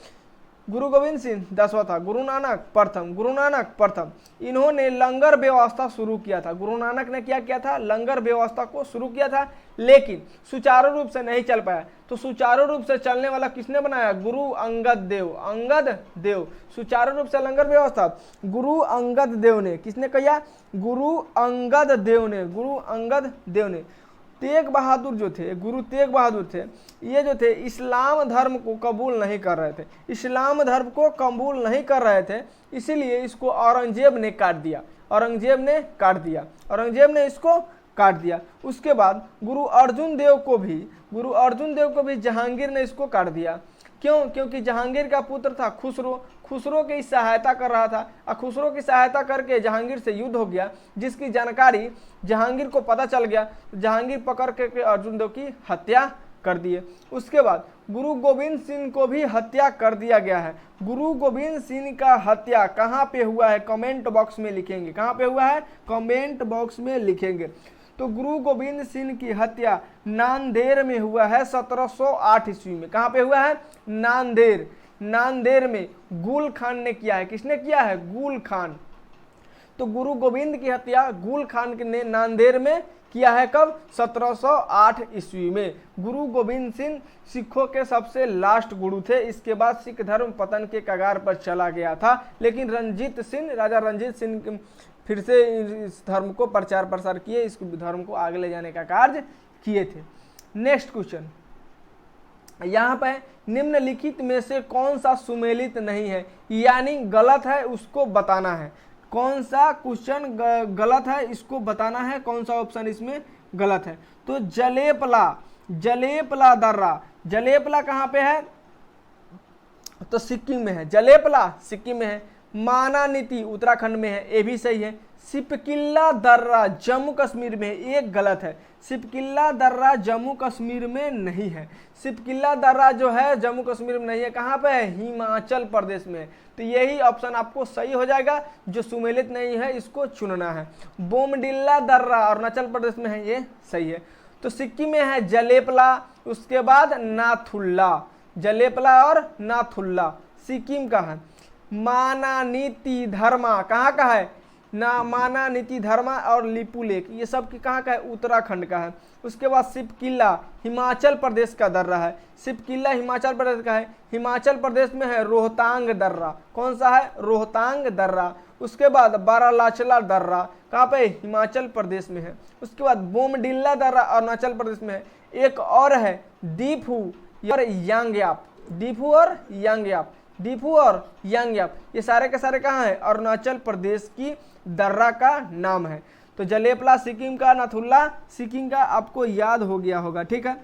गुरु गोविंद सिंह 10वां था। गुरु नानक प्रथम। गुरु नानक प्रथम। इन्होंने लंगर व्यवस्था शुरू किया था। गुरु नानक ने क्या किया था? लंगर व्यवस्था को शुरू किया था, लेकिन सुचारू रूप से नहीं चल पाया। तो सुचारू रूप से चलने वाला किसने बनाया? गुरु अंगद देव। अंगद देव। सुचारू रूप से लंगर व्यवस्था गुरु अंगद देव ने। किसने किया? गुरु अंगद देव ने। गुरु अंगद देव ने। तेग बहादुर जो थे, गुरु तेग बहादुर थे, ये जो थे इस्लाम धर्म को कबूल नहीं कर रहे थे। इस्लाम धर्म को कबूल नहीं कर रहे थे, इसीलिए इसको औरंगजेब ने काट दिया। औरंगजेब ने काट दिया। औरंगजेब ने इसको काट दिया। उसके बाद गुरु अर्जुन देव को भी जहांगीर ने इसको काट दिया। क्यों? क्योंकि जहांगीर का पुत्र था खुसरो। खुसरो की सहायता कर रहा था और खुसरो की सहायता करके जहांगीर से युद्ध हो गया, जिसकी जानकारी जहांगीर को पता चल गया। जहांगीर पकड़ के अर्जुन देव की हत्या कर दिए। उसके बाद गुरु गोविंद सिंह को भी हत्या कर दिया गया है। गुरु गोविंद सिंह का हत्या कहाँ पे हुआ है? कमेंट बॉक्स में लिखेंगे। कहाँ पे हुआ है? कमेंट बॉक्स में लिखेंगे। तो गुरु गोविंद सिंह की हत्या नांदेड़ में हुआ है 1708 ईस्वी में। कहाँ पे हुआ है? नांदेड़। नांदेड़ में गुल खान ने किया है। किसने किया है? गुल खान। तो गुरु गोविंद की हत्या गुल खान ने नांदेड़ में किया है। कब? 1708 ईस्वी में। गुरु गोविंद सिंह सिखों के सबसे लास्ट गुरु थे। इसके बाद सिख धर्म पतन के कगार पर चला गया था, लेकिन राजा रंजीत सिंह फिर से इस धर्म को प्रचार प्रसार किए, इस धर्म को आगे ले जाने का कार्य किए थे। नेक्स्ट क्वेश्चन, यहाँ पे निम्नलिखित में से कौन सा सुमेलित नहीं है, यानी गलत है, उसको बताना है। कौन सा क्वेश्चन गलत है, इसको बताना है। कौन सा ऑप्शन इसमें गलत है? तो जलेपला दर्रा। जलेपला कहाँ पे है? तो सिक्किम में है। जलेपला सिक्किम में है। मानानीति उत्तराखंड में है, ये भी सही है। सिपकिल्ला दर्रा जम्मू कश्मीर में है, एक गलत है। सिपकिल्ला दर्रा जम्मू कश्मीर में नहीं है। सिपकिल्ला दर्रा जो है जम्मू कश्मीर में नहीं है। कहाँ पे है? हिमाचल प्रदेश में। तो यही ऑप्शन आपको सही हो जाएगा। जो सुमेलित नहीं है इसको चुनना है। बोमडिल्ला दर्रा अरुणाचल प्रदेश में है, ये सही है। तो सिक्किम में है जलेपला, उसके बाद नाथुल्ला। जलेपला और नाथुल्ला सिक्किम का है। मानानीति धर्मा कहाँ का है? मानानीति धर्मा और लिपुलेख, ये सब की कहाँ का है? उत्तराखंड का है। उसके बाद सिपकिल्ला हिमाचल प्रदेश का दर्रा है। सिपकिल्ला हिमाचल प्रदेश का है। हिमाचल प्रदेश में है रोहतांग दर्रा। कौन सा है? रोहतांग दर्रा। उसके बाद बारालाचला दर्रा कहाँ पे? हिमाचल प्रदेश में है। उसके बाद बोमडिल्ला दर्रा अरुणाचल प्रदेश में है। एक और है दीफू और यांगयाप। दीफू और यांगयाप। दीफू और यांगयाप ये सारे के सारे कहाँ है? अरुणाचल प्रदेश की दर्रा का नाम है। तो जलेपला सिक्किम का, नाथुल्ला सिक्किम का, आपको याद हो गया होगा। ठीक है।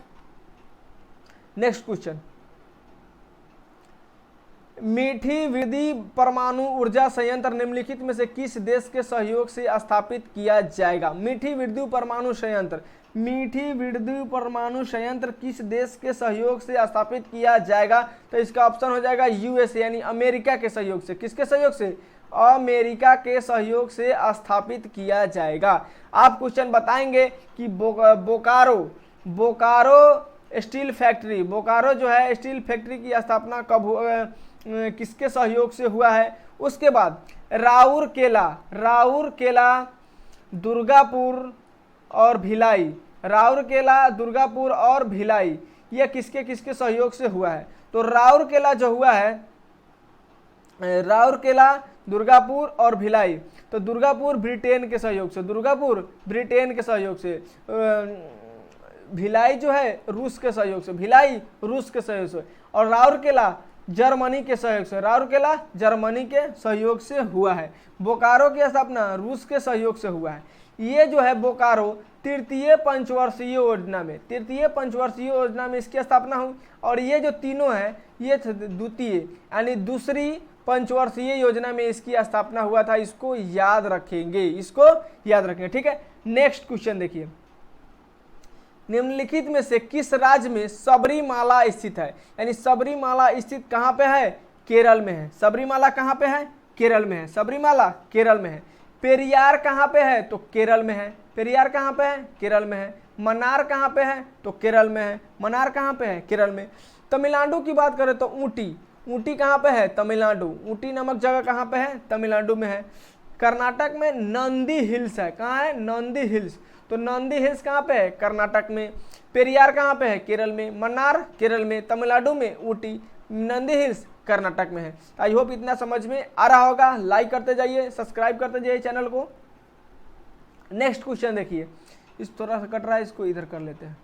नेक्स्ट क्वेश्चन, मीठी विधि परमाणु ऊर्जा संयंत्र निम्नलिखित में से किस देश के सहयोग से स्थापित किया जाएगा? मीठी विद्युत परमाणु संयंत्र। मीठी विद्युत परमाणु संयंत्र किस देश के सहयोग से स्थापित किया जाएगा? तो इसका ऑप्शन हो जाएगा यूएस, यानी अमेरिका के सहयोग से। किसके सहयोग से? अमेरिका के सहयोग से स्थापित किया जाएगा। आप क्वेश्चन बताएंगे कि बोकारो स्टील फैक्ट्री, बोकारो जो है स्टील फैक्ट्री की स्थापना कब किसके सहयोग से हुआ है? उसके बाद राउरकेला, दुर्गापुर और भिलाई। राउरकेला, दुर्गापुर और भिलाई ये किसके किसके सहयोग से हुआ है? तो राउरकेला जो हुआ है, राउरकेला, दुर्गापुर और भिलाई, तो दुर्गापुर ब्रिटेन के सहयोग से, दुर्गापुर ब्रिटेन के सहयोग से, भिलाई जो है रूस के सहयोग से, भिलाई रूस के सहयोग से, और राउरकेला जर्मनी के सहयोग से, राउरकेला जर्मनी के सहयोग से हुआ है। बोकारो की स्थापना रूस के सहयोग से हुआ है। ये जो है बोकारो तृतीय पंचवर्षीय योजना में, तृतीय पंचवर्षीय योजना में इसकी स्थापना हुई। और ये जो तीनों है ये द्वितीय यानी दूसरी पंचवर्षीय योजना में इसकी स्थापना हुआ था। इसको याद रखेंगे, इसको याद रखेंगे, ठीक है। नेक्स्ट क्वेश्चन देखिए, निम्नलिखित में से किस राज्य में सबरीमाला स्थित है? यानी सबरीमाला स्थित कहाँ पे है? केरल में है। सबरीमाला कहाँ पे है? केरल में है। सबरीमाला केरल में है। पेरियार कहाँ पे है? तो केरल में है। पेरियार कहाँ पे है? केरल में है। मन्नार कहाँ पे है? तो केरल में है। मन्नार कहाँ पे है? केरल में। तमिलनाडु की बात करें तो ऊटी, ऊटी कहाँ पे है? तमिलनाडु। ऊटी नामक जगह कहाँ पे है? तमिलनाडु में है। कर्नाटक में नंदी हिल्स है। कहाँ है? नंदी हिल्स। तो नंदी हिल्स कहाँ पे है? कर्नाटक में। पेरियार कहाँ पे है? केरल में। मन्नार केरल में। तमिलनाडु में ऊटी। नंदी हिल्स कर्नाटक में है। आई होप इतना समझ में आ रहा होगा। लाइक करते जाइए, सब्सक्राइब करते जाइए चैनल को। नेक्स्ट क्वेश्चन देखिए, इस थोड़ा सा कट रहा है, इसको इधर कर लेते हैं।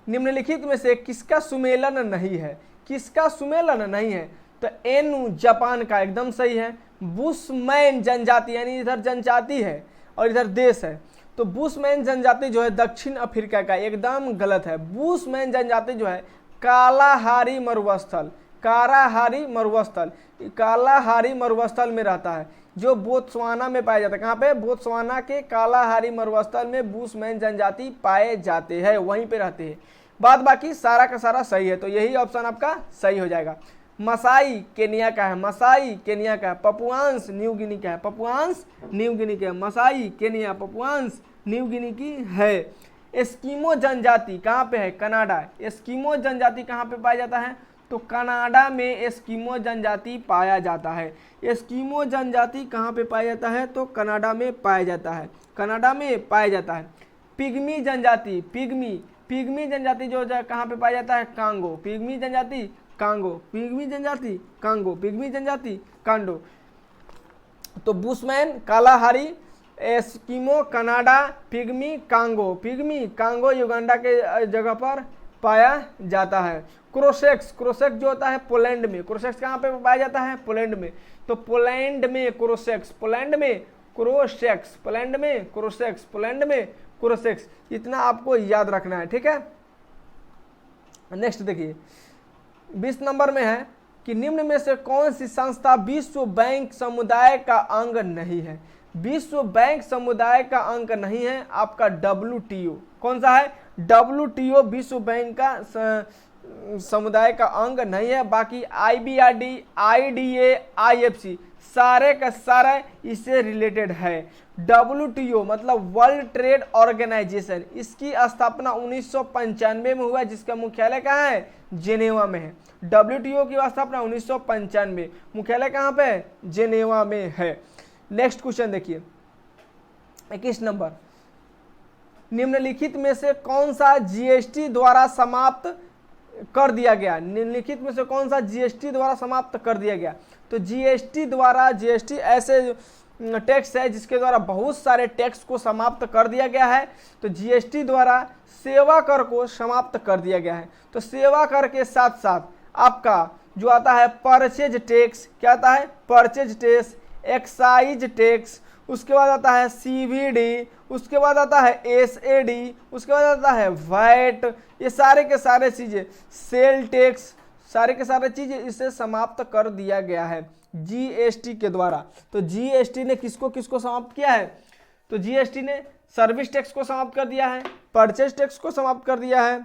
निम्नलिखित में से किसका सुमेलन नहीं है? किसका सुमेलन नहीं है? तो एनु जापान का एकदम सही है। बुशमैन जनजाति यानी इधर जनजाति है और इधर देश है, तो बुशमैन जनजाति जो है दक्षिण अफ्रीका का, एकदम गलत है। बुशमैन जनजाति जो है कालाहारी मरुस्थल, कालाहारी मरुस्थल, कालाहारी मरुस्थल में रहता है, जो बोत्सवाना में पाया जाता है। कहाँ पे? बोत्सवाना के कालाहारी मरुस्थल में बुशमैन जनजाति पाए जाते हैं, वहीं पे रहते हैं। बाद बाकी सारा का सारा सही है, तो यही ऑप्शन आपका सही हो जाएगा। मसाई केनिया का है। मसाई केनिया का है। पपुआंस न्यू गिनी का है। पपुआंस न्यू गिनी का है। मसाई केनिया, पपुआंस न्यू गिनी की है। एस्किमो जनजाति कहाँ पे है? कनाडा। एस्किमो जनजाति कहाँ पे पाया जाता है? तो कनाडा में एस्किमो जनजाति पाया जाता है। एस्किमो जनजाति कहाँ पे पाया जाता है? तो कनाडा में पाया जाता है। कनाडा में पाया जाता है। पिग्मी जनजाति, पिग्मी जनजाति जो कहाँ पे पाया जाता है? कांगो। पिग्मी जनजाति कांगो, पिग्मी जनजाति कांगो, पिग्मी जनजाति कांडो। तो bushman, Kalahari, Eskimo, Canada, pygmy, Congo. Pygmy Congo Uganda के जगह पर पाया जाता है। क्रोसेक्स, क्रोसेक्स जो होता है पोलैंड में। क्रोसेक्स कहाँ पे पाया जाता है? पोलैंड में। तो पोलैंड में क्रोसेक्स, पोलैंड में क्रोसेक्स, पोलैंड में क्रोसेक्स, पोलैंड में क्रोसेक्स। इतना आपको याद रखना है, ठीक है। नेक्स्ट देखिए, 20 नंबर में है कि निम्न में से कौन सी संस्था विश्व बैंक समुदाय का अंग नहीं है? विश्व बैंक समुदाय का अंग नहीं है आपका WTO। कौन सा है? WTO विश्व बैंक का समुदाय का अंग नहीं है। बाकी IBRD, IDA, IFC सारे का सारा इससे रिलेटेड है। WTO मतलब वर्ल्ड ट्रेड ऑर्गेनाइजेशन, इसकी स्थापना 1995 में हुआ, जिसका मुख्यालय कहाँ है? जेनेवा में है। WTO की स्थापना 1995, मुख्यालय कहाँ पे है? जेनेवा में है। नेक्स्ट क्वेश्चन देखिए, 21 नंबर, निम्नलिखित में से कौन सा GST द्वारा समाप्त कर दिया गया? निम्नलिखित में से कौन सा GST द्वारा समाप्त कर दिया गया? तो GST द्वारा, GST ऐसे टैक्स है जिसके द्वारा बहुत सारे टैक्स को समाप्त कर दिया गया है। तो GST द्वारा सेवा कर को समाप्त कर दिया गया है। तो सेवा कर के साथ साथ आपका जो आता है परचेज टैक्स, क्या आता है? परचेज टैक्स, एक्साइज टैक्स, उसके बाद आता है CVD, उसके बाद आता है SAD, उसके बाद आता है वैट, ये सारे के सारे चीज़ें, सेल टैक्स, सारे के सारे चीज़ें इसे समाप्त कर दिया गया है GST के द्वारा। तो GST ने किसको किसको समाप्त किया है? तो GST ने सर्विस टैक्स को समाप्त कर दिया है, परचेज टैक्स को समाप्त कर दिया है,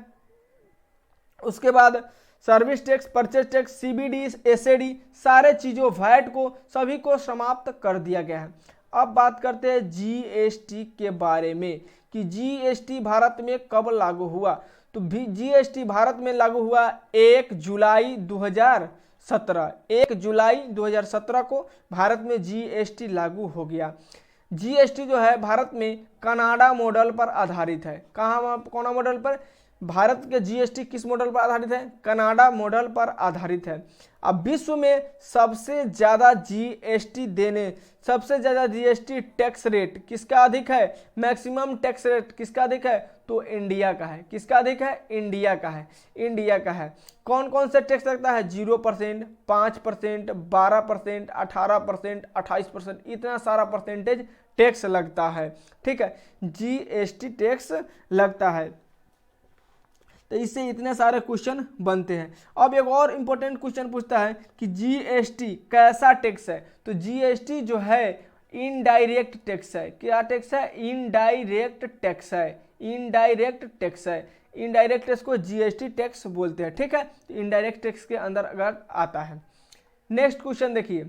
उसके बाद service tax, purchase tax, CVD, SAD सारे चीज़ों, वैट को, सभी को समाप्त कर दिया गया है। अब बात करते हैं GST के बारे में कि GST भारत में कब लागू हुआ। तो GST भारत में लागू हुआ 1 जुलाई 2017। 1 जुलाई 2017 को भारत में GST लागू हो गया। GST जो है भारत में कनाडा मॉडल पर आधारित है। कहाँ? कौन मॉडल पर? भारत के जीएसटी किस मॉडल पर आधारित है? कनाडा मॉडल पर आधारित है। अब विश्व में सबसे ज्यादा जीएसटी टैक्स रेट किसका अधिक है? मैक्सिमम टैक्स रेट किसका अधिक है? तो इंडिया का है। किसका अधिक है? इंडिया का है। इंडिया का है। कौन कौन से टैक्स लगता है? 0%, 5%, 12%, 18%, 28%, इतना सारा परसेंटेज टैक्स लगता है। ठीक है, जीएसटी टैक्स लगता है। तो इससे इतने सारे क्वेश्चन बनते हैं। अब एक और इंपॉर्टेंट क्वेश्चन पूछता है कि जीएसटी कैसा टैक्स है? तो जीएसटी जो है इनडायरेक्ट टैक्स है। क्या टैक्स है? इनडायरेक्ट टैक्स है। इनडायरेक्ट टैक्स है। इनडायरेक्ट टैक्स को जीएसटी टैक्स बोलते हैं। ठीक है, इनडायरेक्ट टैक्स के अंदर अगर आता है। नेक्स्ट क्वेश्चन देखिए,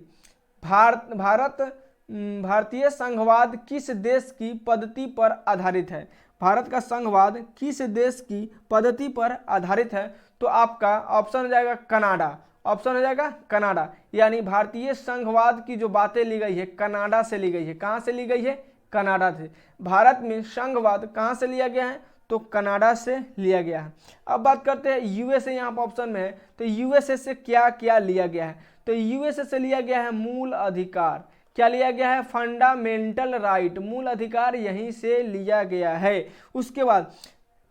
भारतीय संघवाद किस देश की पद्धति पर आधारित है? भारत का संघवाद किस देश की पद्धति पर आधारित है? तो आपका ऑप्शन हो जाएगा कनाडा। ऑप्शन हो जाएगा कनाडा। यानी भारतीय संघवाद की जो बातें ली गई है कनाडा से ली गई है। कहाँ से ली गई है? कनाडा से। भारत में संघवाद कहाँ से लिया गया है? तो कनाडा से लिया गया है। अब बात करते हैं यूएसए, यहाँ पर ऑप्शन में है। तो यूएसए से क्या क्या लिया गया है? तो यूएसए से लिया गया है मूल अधिकार। क्या लिया गया है? फंडामेंटल राइट, मूल अधिकार यहीं से लिया गया है। उसके बाद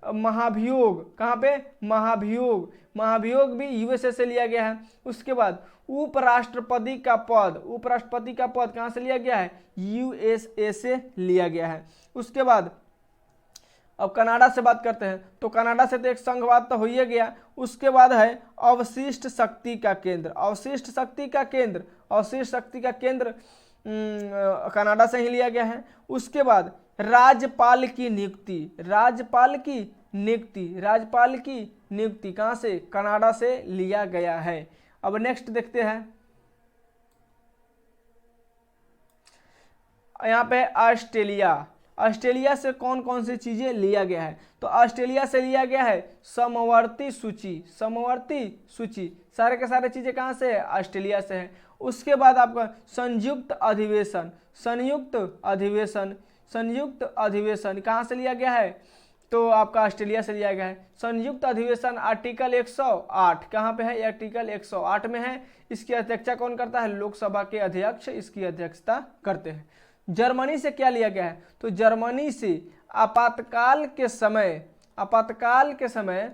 महाभियोग, कहाँ पे? महाभियोग, महाभियोग भी यूएसए से लिया गया है। उसके बाद उपराष्ट्रपति का पद, उपराष्ट्रपति का पद कहाँ से लिया गया है? यूएसए से लिया गया है। उसके बाद अब कनाडा से बात करते हैं। तो कनाडा से तो एक संघवाद तो हो ही गया। उसके बाद है अवशिष्ट शक्ति का केंद्र। अवशिष्ट शक्ति का केंद्र, अवशिष्ट शक्ति का केंद्र कनाडा से ही लिया गया है। उसके बाद राज्यपाल की नियुक्ति, राज्यपाल की नियुक्ति, राज्यपाल की नियुक्ति कहाँ से? कनाडा से लिया गया है। अब नेक्स्ट देखते हैं, यहाँ पे ऑस्ट्रेलिया। ऑस्ट्रेलिया से कौन कौन सी चीजें लिया गया है? तो ऑस्ट्रेलिया से लिया गया है समवर्ती सूची। समवर्ती सूची सारे के सारे चीजें कहाँ से है? ऑस्ट्रेलिया से है। उसके बाद आपका संयुक्त अधिवेशन, संयुक्त अधिवेशन, संयुक्त अधिवेशन कहाँ से लिया गया है? तो आपका ऑस्ट्रेलिया से लिया गया है। संयुक्त अधिवेशन आर्टिकल 108 कहाँ पे है? आर्टिकल 108 में है। इसकी अध्यक्षता कौन करता है? लोकसभा के अध्यक्ष इसकी अध्यक्षता करते हैं। जर्मनी से क्या लिया गया है? तो जर्मनी से आपातकाल के समय, आपातकाल के समय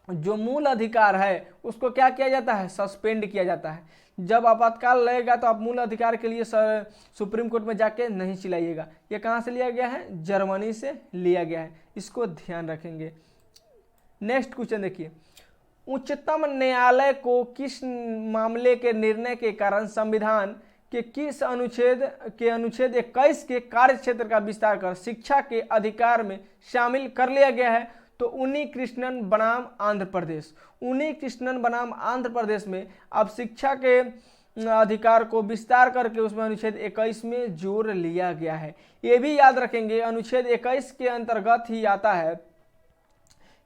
जो मूल अधिकार है उसको क्या किया जाता है? सस्पेंड किया जाता है। जब आपातकाल लगेगा तो आप मूल अधिकार के लिए सुप्रीम कोर्ट में जाके नहीं चिल्लाइएगा। ये कहाँ से लिया गया है? जर्मनी से लिया गया है। इसको ध्यान रखेंगे। नेक्स्ट क्वेश्चन देखिए, उच्चतम न्यायालय को किस मामले के निर्णय के कारण संविधान के किस अनुच्छेद 21 के कार्य क्षेत्र का विस्तार कर शिक्षा के अधिकार में शामिल कर लिया गया है? तो उन्नी कृष्णन बनाम आंध्र प्रदेश। उन्नी कृष्णन बनाम आंध्र प्रदेश में अब शिक्षा के अधिकार को विस्तार करके उसमें अनुच्छेद 21 में जोड़ लिया गया है। ये भी याद रखेंगे, अनुच्छेद 21 के अंतर्गत ही आता है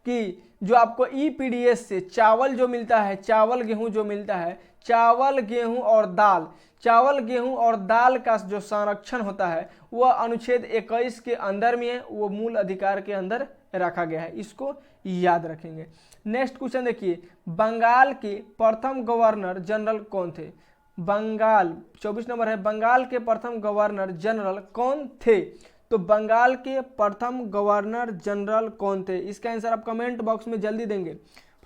कि जो आपको ईपीडीएस से चावल जो मिलता है, चावल गेहूं जो मिलता है, चावल गेहूं और दाल, चावल गेहूं और दाल का जो संरक्षण होता है वह अनुच्छेद 21 के अंदर में है, वो मूल अधिकार के अंदर रखा गया है। इसको याद रखेंगे। नेक्स्ट क्वेश्चन देखिए, बंगाल के प्रथम गवर्नर जनरल कौन थे? बंगाल 24 नंबर है। बंगाल के प्रथम गवर्नर जनरल कौन थे? तो बंगाल के प्रथम गवर्नर जनरल कौन थे? इसका आंसर आप कमेंट बॉक्स में जल्दी देंगे,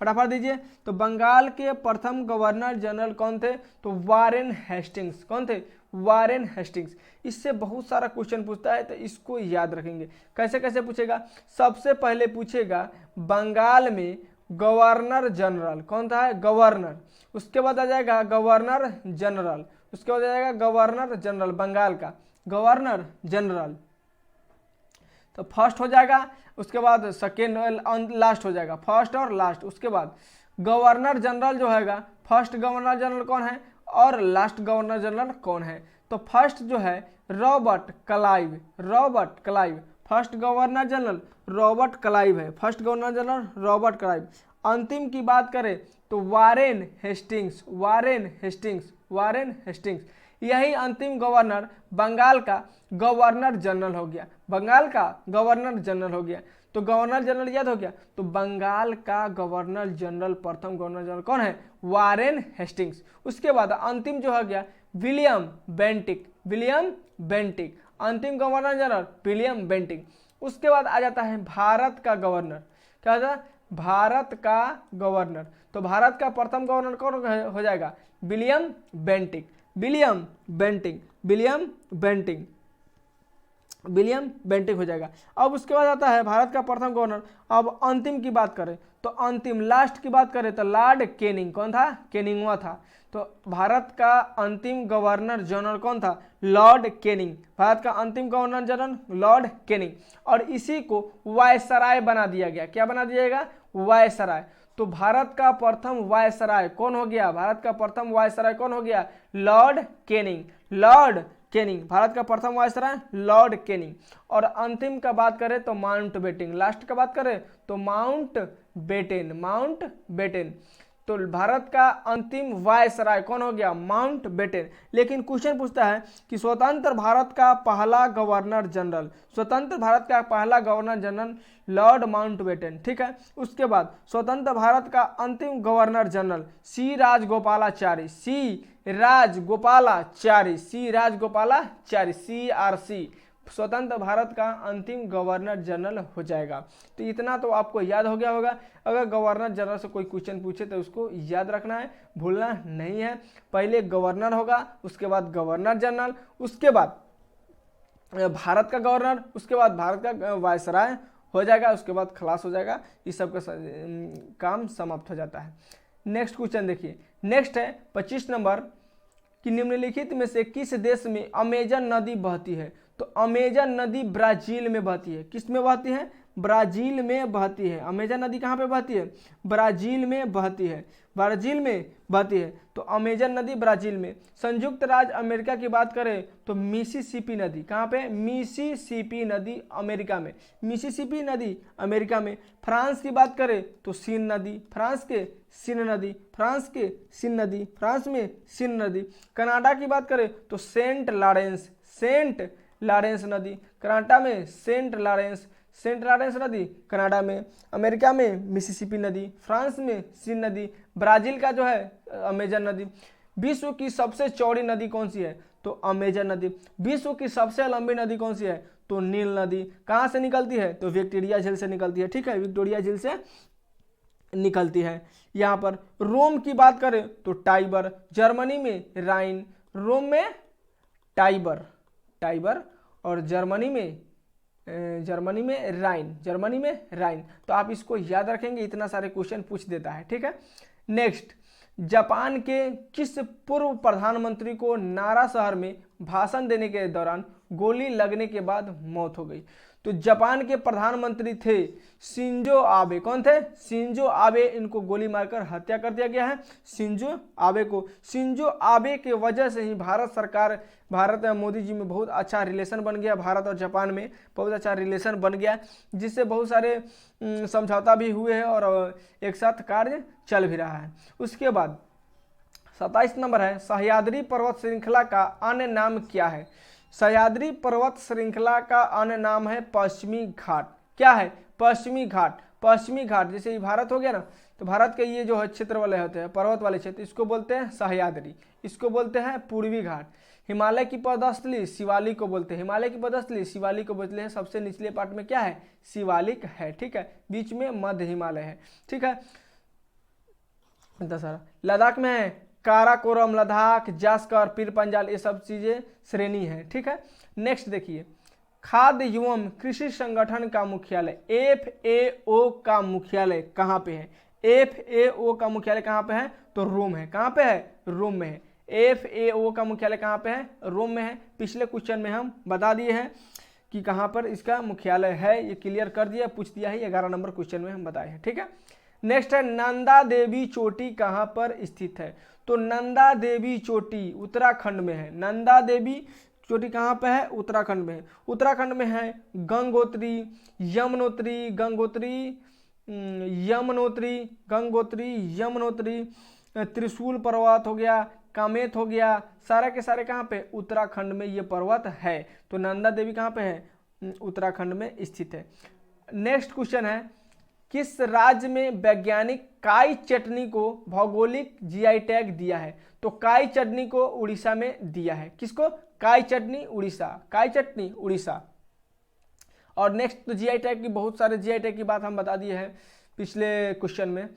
फटाफट दीजिए। तो बंगाल के प्रथम गवर्नर जनरल कौन थे? तो वारेन हेस्टिंग्स। कौन थे? Warren Hastings. इससे बहुत सारा क्वेश्चन पूछता है तो इसको याद रखेंगे। कैसे कैसे पूछेगा? सबसे पहले पूछेगा बंगाल में गवर्नर जनरल कौन था? गवर्नर। उसके बाद आ जाएगा गवर्नर जनरल। उसके बाद आ जाएगा गवर्नर जनरल बंगाल का, गवर्नर जनरल। तो फर्स्ट हो जाएगा, उसके बाद सेकेंड लास्ट हो जाएगा, फर्स्ट और लास्ट। उसके बाद गवर्नर जनरल जो हैगा, फर्स्ट गवर्नर जनरल कौन है और लास्ट गवर्नर जनरल कौन है? तो फर्स्ट जो है Robert Clive, Robert Clive first governor general Robert Clive है, first governor general Robert Clive. अंतिम की बात करें तो Warren Hastings, Warren Hastings, Warren Hastings. यही अंतिम गवर्नर बंगाल का गवर्नर जनरल हो गया, बंगाल का गवर्नर जनरल हो गया। तो गवर्नर जनरल याद हो गया, तो बंगाल का गवर्नर जनरल, प्रथम गवर्नर जनरल कौन है, वारेन हेस्टिंग्स। उसके बाद अंतिम जो हो गया विलियम बेंटिक, विलियम बेंटिक, अंतिम गवर्नर जनरल विलियम बेंटिक। उसके बाद आ जाता है भारत का गवर्नर, क्या होता है, भारत का गवर्नर। तो भारत का प्रथम गवर्नर कौन हो जाएगा, William Bentinck, William Bentinck, William Bentinck, William Bentinck हो जाएगा। अब उसके बाद आता है भारत का प्रथम गवर्नर। अब अंतिम की बात करें तो अंतिम लास्ट की बात करें तो लॉर्ड कैनिंग, कौन था, कैनिंगवा था। तो भारत का अंतिम गवर्नर जनरल कौन था, लॉर्ड कैनिंग, भारत का अंतिम गवर्नर जनरल लॉर्ड कैनिंग। और इसी को वायसराय बना दिया गया, क्या बना दिया गया, वायसराय। तो भारत का प्रथम वायसराय कौन हो गया, भारत का प्रथम वायसराय कौन हो गया, Lord Canning, Lord Canning, Bharat का प्रथम वायसराय लॉर्ड कैनिंग। और अंतिम का बात करें तो माउंट बेटन, लास्ट का बात करें तो माउंट बेटन, माउंट बेटन। तो भारत का अंतिम वायसराय कौन हो गया, माउंट बेटन। लेकिन क्वेश्चन पूछता है कि स्वतंत्र भारत का पहला गवर्नर जनरल, स्वतंत्र भारत का पहला governor general lord Mountbatten, ठीक है। उसके बाद स्वतंत्र भारत का अंतिम governor general C Rajagopalachari, C Rajagopalachari, C Rajagopalachari, CRC, स्वतंत्र भारत का अंतिम गवर्नर जनरल हो जाएगा। तो इतना तो आपको याद हो गया होगा। अगर गवर्नर जनरल से कोई क्वेश्चन पूछे तो उसको याद रखना है, भूलना नहीं है। पहले गवर्नर होगा, उसके बाद गवर्नर जनरल, उसके बाद भारत का गवर्नर, उसके बाद भारत का वायसराय हो जाएगा, उसके बाद खलास हो जाएगा, इस सब का काम समाप्त हो जाता है। नेक्स्ट क्वेश्चन देखिए, नेक्स्ट है 25 नंबर कि निम्नलिखित में से किस देश में अमेजन नदी बहती है। तो अमेजन नदी ब्राजील में बहती है, किस में बहती है, ब्राजील में बहती है। अमेजन नदी कहाँ पे बहती है, ब्राजील में बहती है, ब्राजील में बहती है। तो अमेजन नदी ब्राजील में। संयुक्त राज्य अमेरिका की बात करें तो मिसिसिपी नदी कहाँ पे, मिसिसिपी नदी अमेरिका में, मिसिसिपी नदी अमेरिका में। फ्रांस की बात करें तो सीन नदी, फ्रांस के सीन नदी, फ्रांस के सीन नदी, फ्रांस में सीन नदी। कनाडा की बात करें तो सेंट लॉरेंस, सेंट लॉरेंस नदी, कनाडा में सेंट लॉरेंस, सेंट लॉरेंस नदी कनाडा में। अमेरिका में मिसिसिपी नदी, फ्रांस में सीन नदी, ब्राजील का जो है अमेजन नदी। विश्व की सबसे चौड़ी नदी कौन सी है, तो अमेजन नदी। विश्व की सबसे लंबी नदी कौन सी है, तो नील नदी। कहाँ से निकलती है, तो विक्टोरिया झील से निकलती है, ठीक है, विक्टोरिया झील से निकलती है। यहाँ पर रोम की बात करें तो टाइबर, जर्मनी में राइन, रोम में टाइबर, टाइबर, और जर्मनी में राइन, जर्मनी में राइन। तो आप इसको याद रखेंगे, इतना सारे क्वेश्चन पूछ देता है, ठीक है। नेक्स्ट, जापान के किस पूर्व प्रधानमंत्री को नारा शहर में भाषण देने के दौरान गोली लगने के बाद मौत हो गई। तो जापान के प्रधानमंत्री थे शिंजो आबे, कौन थे, शिंजो आबे। इनको गोली मारकर हत्या कर दिया गया है, शिंजो आबे को। शिंजो आबे के वजह से ही भारत सरकार, भारत मोदी जी में बहुत अच्छा रिलेशन बन गया, भारत और जापान में बहुत अच्छा रिलेशन बन गया, जिससे बहुत सारे समझौता भी हुए हैं और एक साथ कार्य चल भी रहा है। उसके बाद 27 नंबर है, सह्याद्री पर्वत श्रृंखला का अन्य नाम क्या है। सह्याद्री पर्वत श्रृंखला का अन्य नाम है पश्चिमी घाट। क्या है, पश्चिमी घाट। पश्चिमी घाट, जैसे ये भारत हो गया ना, तो भारत के ये जो है क्षेत्र वाले होते हैं, पर्वत वाले क्षेत्र, इसको बोलते हैं सह्याद्री, इसको बोलते हैं पूर्वी घाट। हिमालय की पदस्थली शिवालिक को बोलते हैं, हिमालय की पदस्थली शिवालिक को बोलते हैं। सबसे निचले पार्ट में क्या है, शिवालिक है, ठीक है, बीच में मध्य हिमालय है, ठीक है। सारा लद्दाख में है काराकोरम, लद्दाख, जास्कर, पीर पंजाल, ये सब चीजें श्रेणी है, ठीक है। नेक्स्ट देखिए, खाद्य एवं कृषि संगठन का मुख्यालय FAO का मुख्यालय कहाँ पे है, FAO का मुख्यालय कहाँ पे है, तो रोम है। कहाँ पे है, रोम में है। FAO का मुख्यालय कहाँ पे है, रोम में है। पिछले क्वेश्चन में हम बता दिए हैं कि कहाँ पर इसका मुख्यालय है, ये क्लियर कर दिया, पूछ दिया है, 11 नंबर क्वेश्चन में हम बताए हैं, ठीक है। नेक्स्ट है, नंदा देवी चोटी कहाँ पर स्थित है। तो नंदा देवी चोटी उत्तराखंड में है। नंदा देवी चोटी कहाँ पे है, उत्तराखंड में है। उत्तराखंड में है गंगोत्री, यमुनोत्री, यमुनोत्री, त्रिशूल पर्वत हो गया, कामेत हो गया, सारे के सारे कहाँ पे, उत्तराखंड में ये पर्वत है। तो नंदा देवी कहाँ पे है, उत्तराखंड में स्थित है। नेक्स्ट क्वेश्चन है, किस राज्य में वैज्ञानिक काई चटनी को भौगोलिक जीआई टैग दिया है? तो काई चटनी को उड़ीसा में दिया है। किसको? काई चटनी उड़ीसा, काई चटनी उड़ीसा। और नेक्स्ट तो जीआई टैग की, बहुत सारे जीआई टैग की बात हम बता दिए हैं पिछले क्वेश्चन में।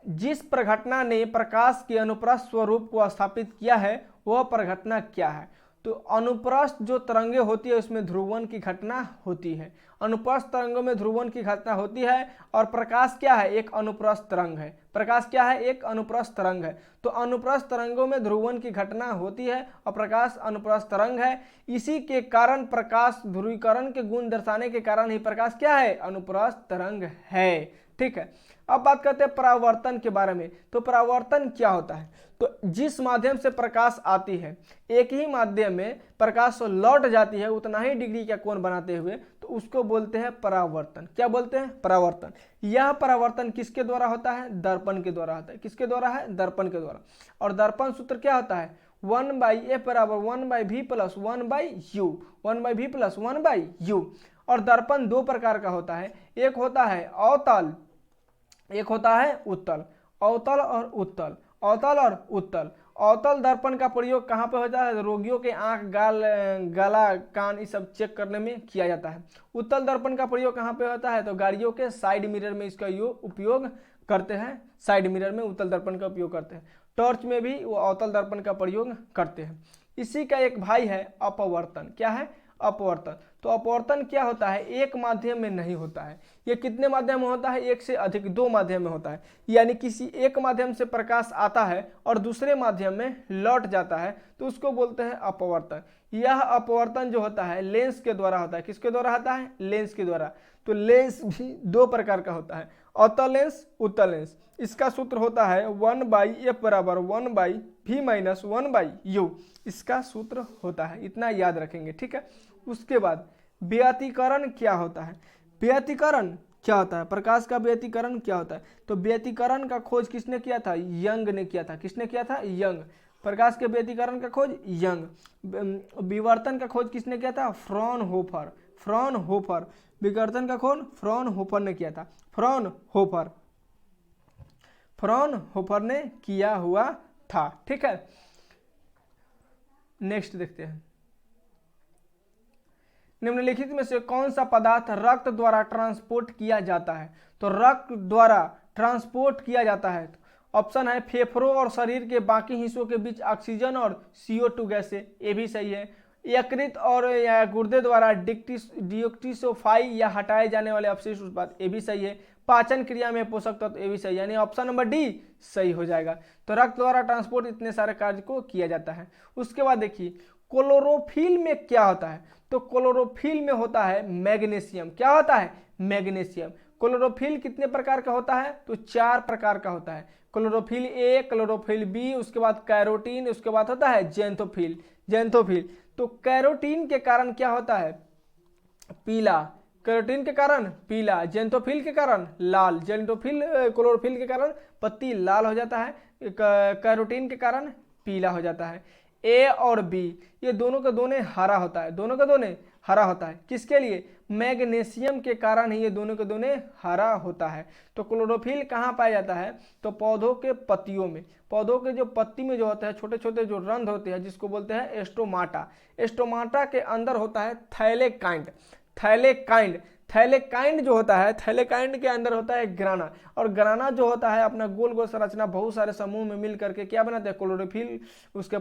जिस प्रघटना ने प्रकाश के अनुप्रस्थ स्वरूप को स्थापित किया है वह प्रघटना क्या है? तो अनुप्रस्थ जो तरंगे होती है उसमें ध्रुवण की घटना होती है। अनुप्रस्थ तरंगों में ध्रुवण की घटना होती है। और प्रकाश क्या है? एक अनुप्रस्थ तरंग है। प्रकाश क्या है? एक अनुप्रस्थ तरंग है। तो अनुप्रस्थ तरंगों में ध्रुवण की घटना होती है और प्रकाश अनुप्रस्थ तरंग है। इसी के कारण प्रकाश ध्रुवीकरण के गुण दर्शाने के कारण ही प्रकाश क्या है? अनुप्रस्थ तरंग है। ठीक है, अब बात करते हैं परावर्तन के बारे में। तो परावर्तन क्या होता है? तो जिस माध्यम से प्रकाश आती है, एक ही माध्यम में प्रकाश लौट जाती है उतना ही डिग्री का कोण बनाते हुए, तो उसको बोलते हैं परावर्तन। क्या बोलते हैं? परावर्तन। यह परावर्तन किसके द्वारा होता है? दर्पण के द्वारा होता है। किसके द्वारा है? दर्पण के द्वारा। और दर्पण सूत्र क्या होता है? 1/f बराबर 1/v plus 1/u, 1/v plus 1/u। और दर्पण दो प्रकार का होता है, एक होता है अवतल, एक होता है उत्तल। अवतल और उत्तल, अवतल और उत्तल। अवतल दर्पण का प्रयोग कहाँ पे होता है? रोगियों के आंख, गाल, गला, कान, ये सब चेक करने में किया जाता है। उत्तल दर्पण का प्रयोग कहाँ पे होता है? तो गाड़ियों के साइड मिरर में इसका उपयोग करते हैं। साइड मिरर में उत्तल दर्पण का उपयोग करते हैं। टॉर्च में भी वो अवतल दर्पण का प्रयोग करते हैं। इसी का एक भाई है अपवर्तन। क्या है? अपवर्तन। तो अपवर्तन क्या होता है? एक माध्यम में नहीं होता है। ये कितने माध्यम में होता है? एक से अधिक, दो माध्यम में होता है। यानी किसी एक माध्यम से प्रकाश आता है और दूसरे माध्यम में लौट जाता है, तो उसको बोलते हैं अपवर्तन। यह अपवर्तन जो होता है लेंस के द्वारा होता है। किसके द्वारा होता है? लेंस के द्वारा। तो लेंस भी दो प्रकार का होता है, अवतल लेंस, उत्तल लेंस। इसका सूत्र होता है 1/f बराबर 1/v माइनस 1/u। इसका सूत्र होता है, इतना याद रखेंगे। ठीक है, उसके बाद व्यतिकरण क्या होता है? व्यतिकरण क्या होता है? प्रकाश का व्यतिकरण क्या होता है? तो व्यतिकरण का खोज किसने किया था? यंग ने किया था। किसने किया था? यंग। प्रकाश के व्यतिकरण का खोज यंग। विवर्तन का खोज किसने किया था? फ्रॉनहोफर। फ्रॉनहोफर। विवर्तन का खोज फ्रॉनहोफर ने किया था। फ्रॉनहोफर, फ्रॉनहोफर ने किया हुआ था। ठीक है, नेक्स्ट देखते हैं। निम्नलिखित में से कौन सा पदार्थ रक्त द्वारा ट्रांसपोर्ट किया जाता है? तो रक्त द्वारा ट्रांसपोर्ट किया जाता है। ऑप्शन है फेफड़ों और शरीर के बाकी हिस्सों के बीच ऑक्सीजन और CO2 गैस से, ये भी सही है। यकृत और या गुर्दे द्वारा डिऑक्सिफाई या हटाए जाने वाले अवशिष्ट उत्पाद, ये भी सही है। पाचन क्रिया में पोषक तत्व, ये भी सही है। यानी ऑप्शन नंबर डी सही हो जाएगा। तो रक्त द्वारा ट्रांसपोर्ट इतने सारे कार्य को किया जाता है। उसके बाद देखिए क्लोरोफिल में क्या होता है? तो क्लोरोफिल में होता है मैग्नीशियम। क्या होता है? मैग्नीशियम। क्लोरोफिल कितने प्रकार का होता है? तो 4 प्रकार का होता है। क्लोरोफिल ए, क्लोरोफिल बी, उसके बाद कैरोटीन, उसके बाद होता है जेंथोफिल। जेंथोफिल। तो कैरोटीन के कारण क्या होता है? पीला। कैरोटीन के कारण पीला, जेंथोफिल के कारण लाल। जेंथोफिल क्लोरोफिल के कारण पत्ती लाल हो जाता है, कैरोटीन के कारण पीला हो जाता है। ए और बी ये दोनों के दोनों हरा होता है। दोनों के दोनों हरा होता है। किसके लिए? मैग्नीशियम के कारण ही ये दोनों के दोनों हरा होता है। तो क्लोरोफिल कहाँ पाया जाता है? तो पौधों के पत्तियों में। पौधों के जो पत्ती में जो होता है छोटे छोटे जो रंध्र होते हैं जिसको बोलते हैं स्टोमाटा। स्टोमाटा के अंदर होता है थैलेकाइंड। थैलेकाइंड, थैलेकाइंड जो होता है, थैलेकाइंड के अंदर होता है ग्राना। और ग्राना जो होता है अपना गोल गोल संरचना बहुत सारे समूह में मिल करके क्या बनाते हैं? क्लोरोफिल। उसके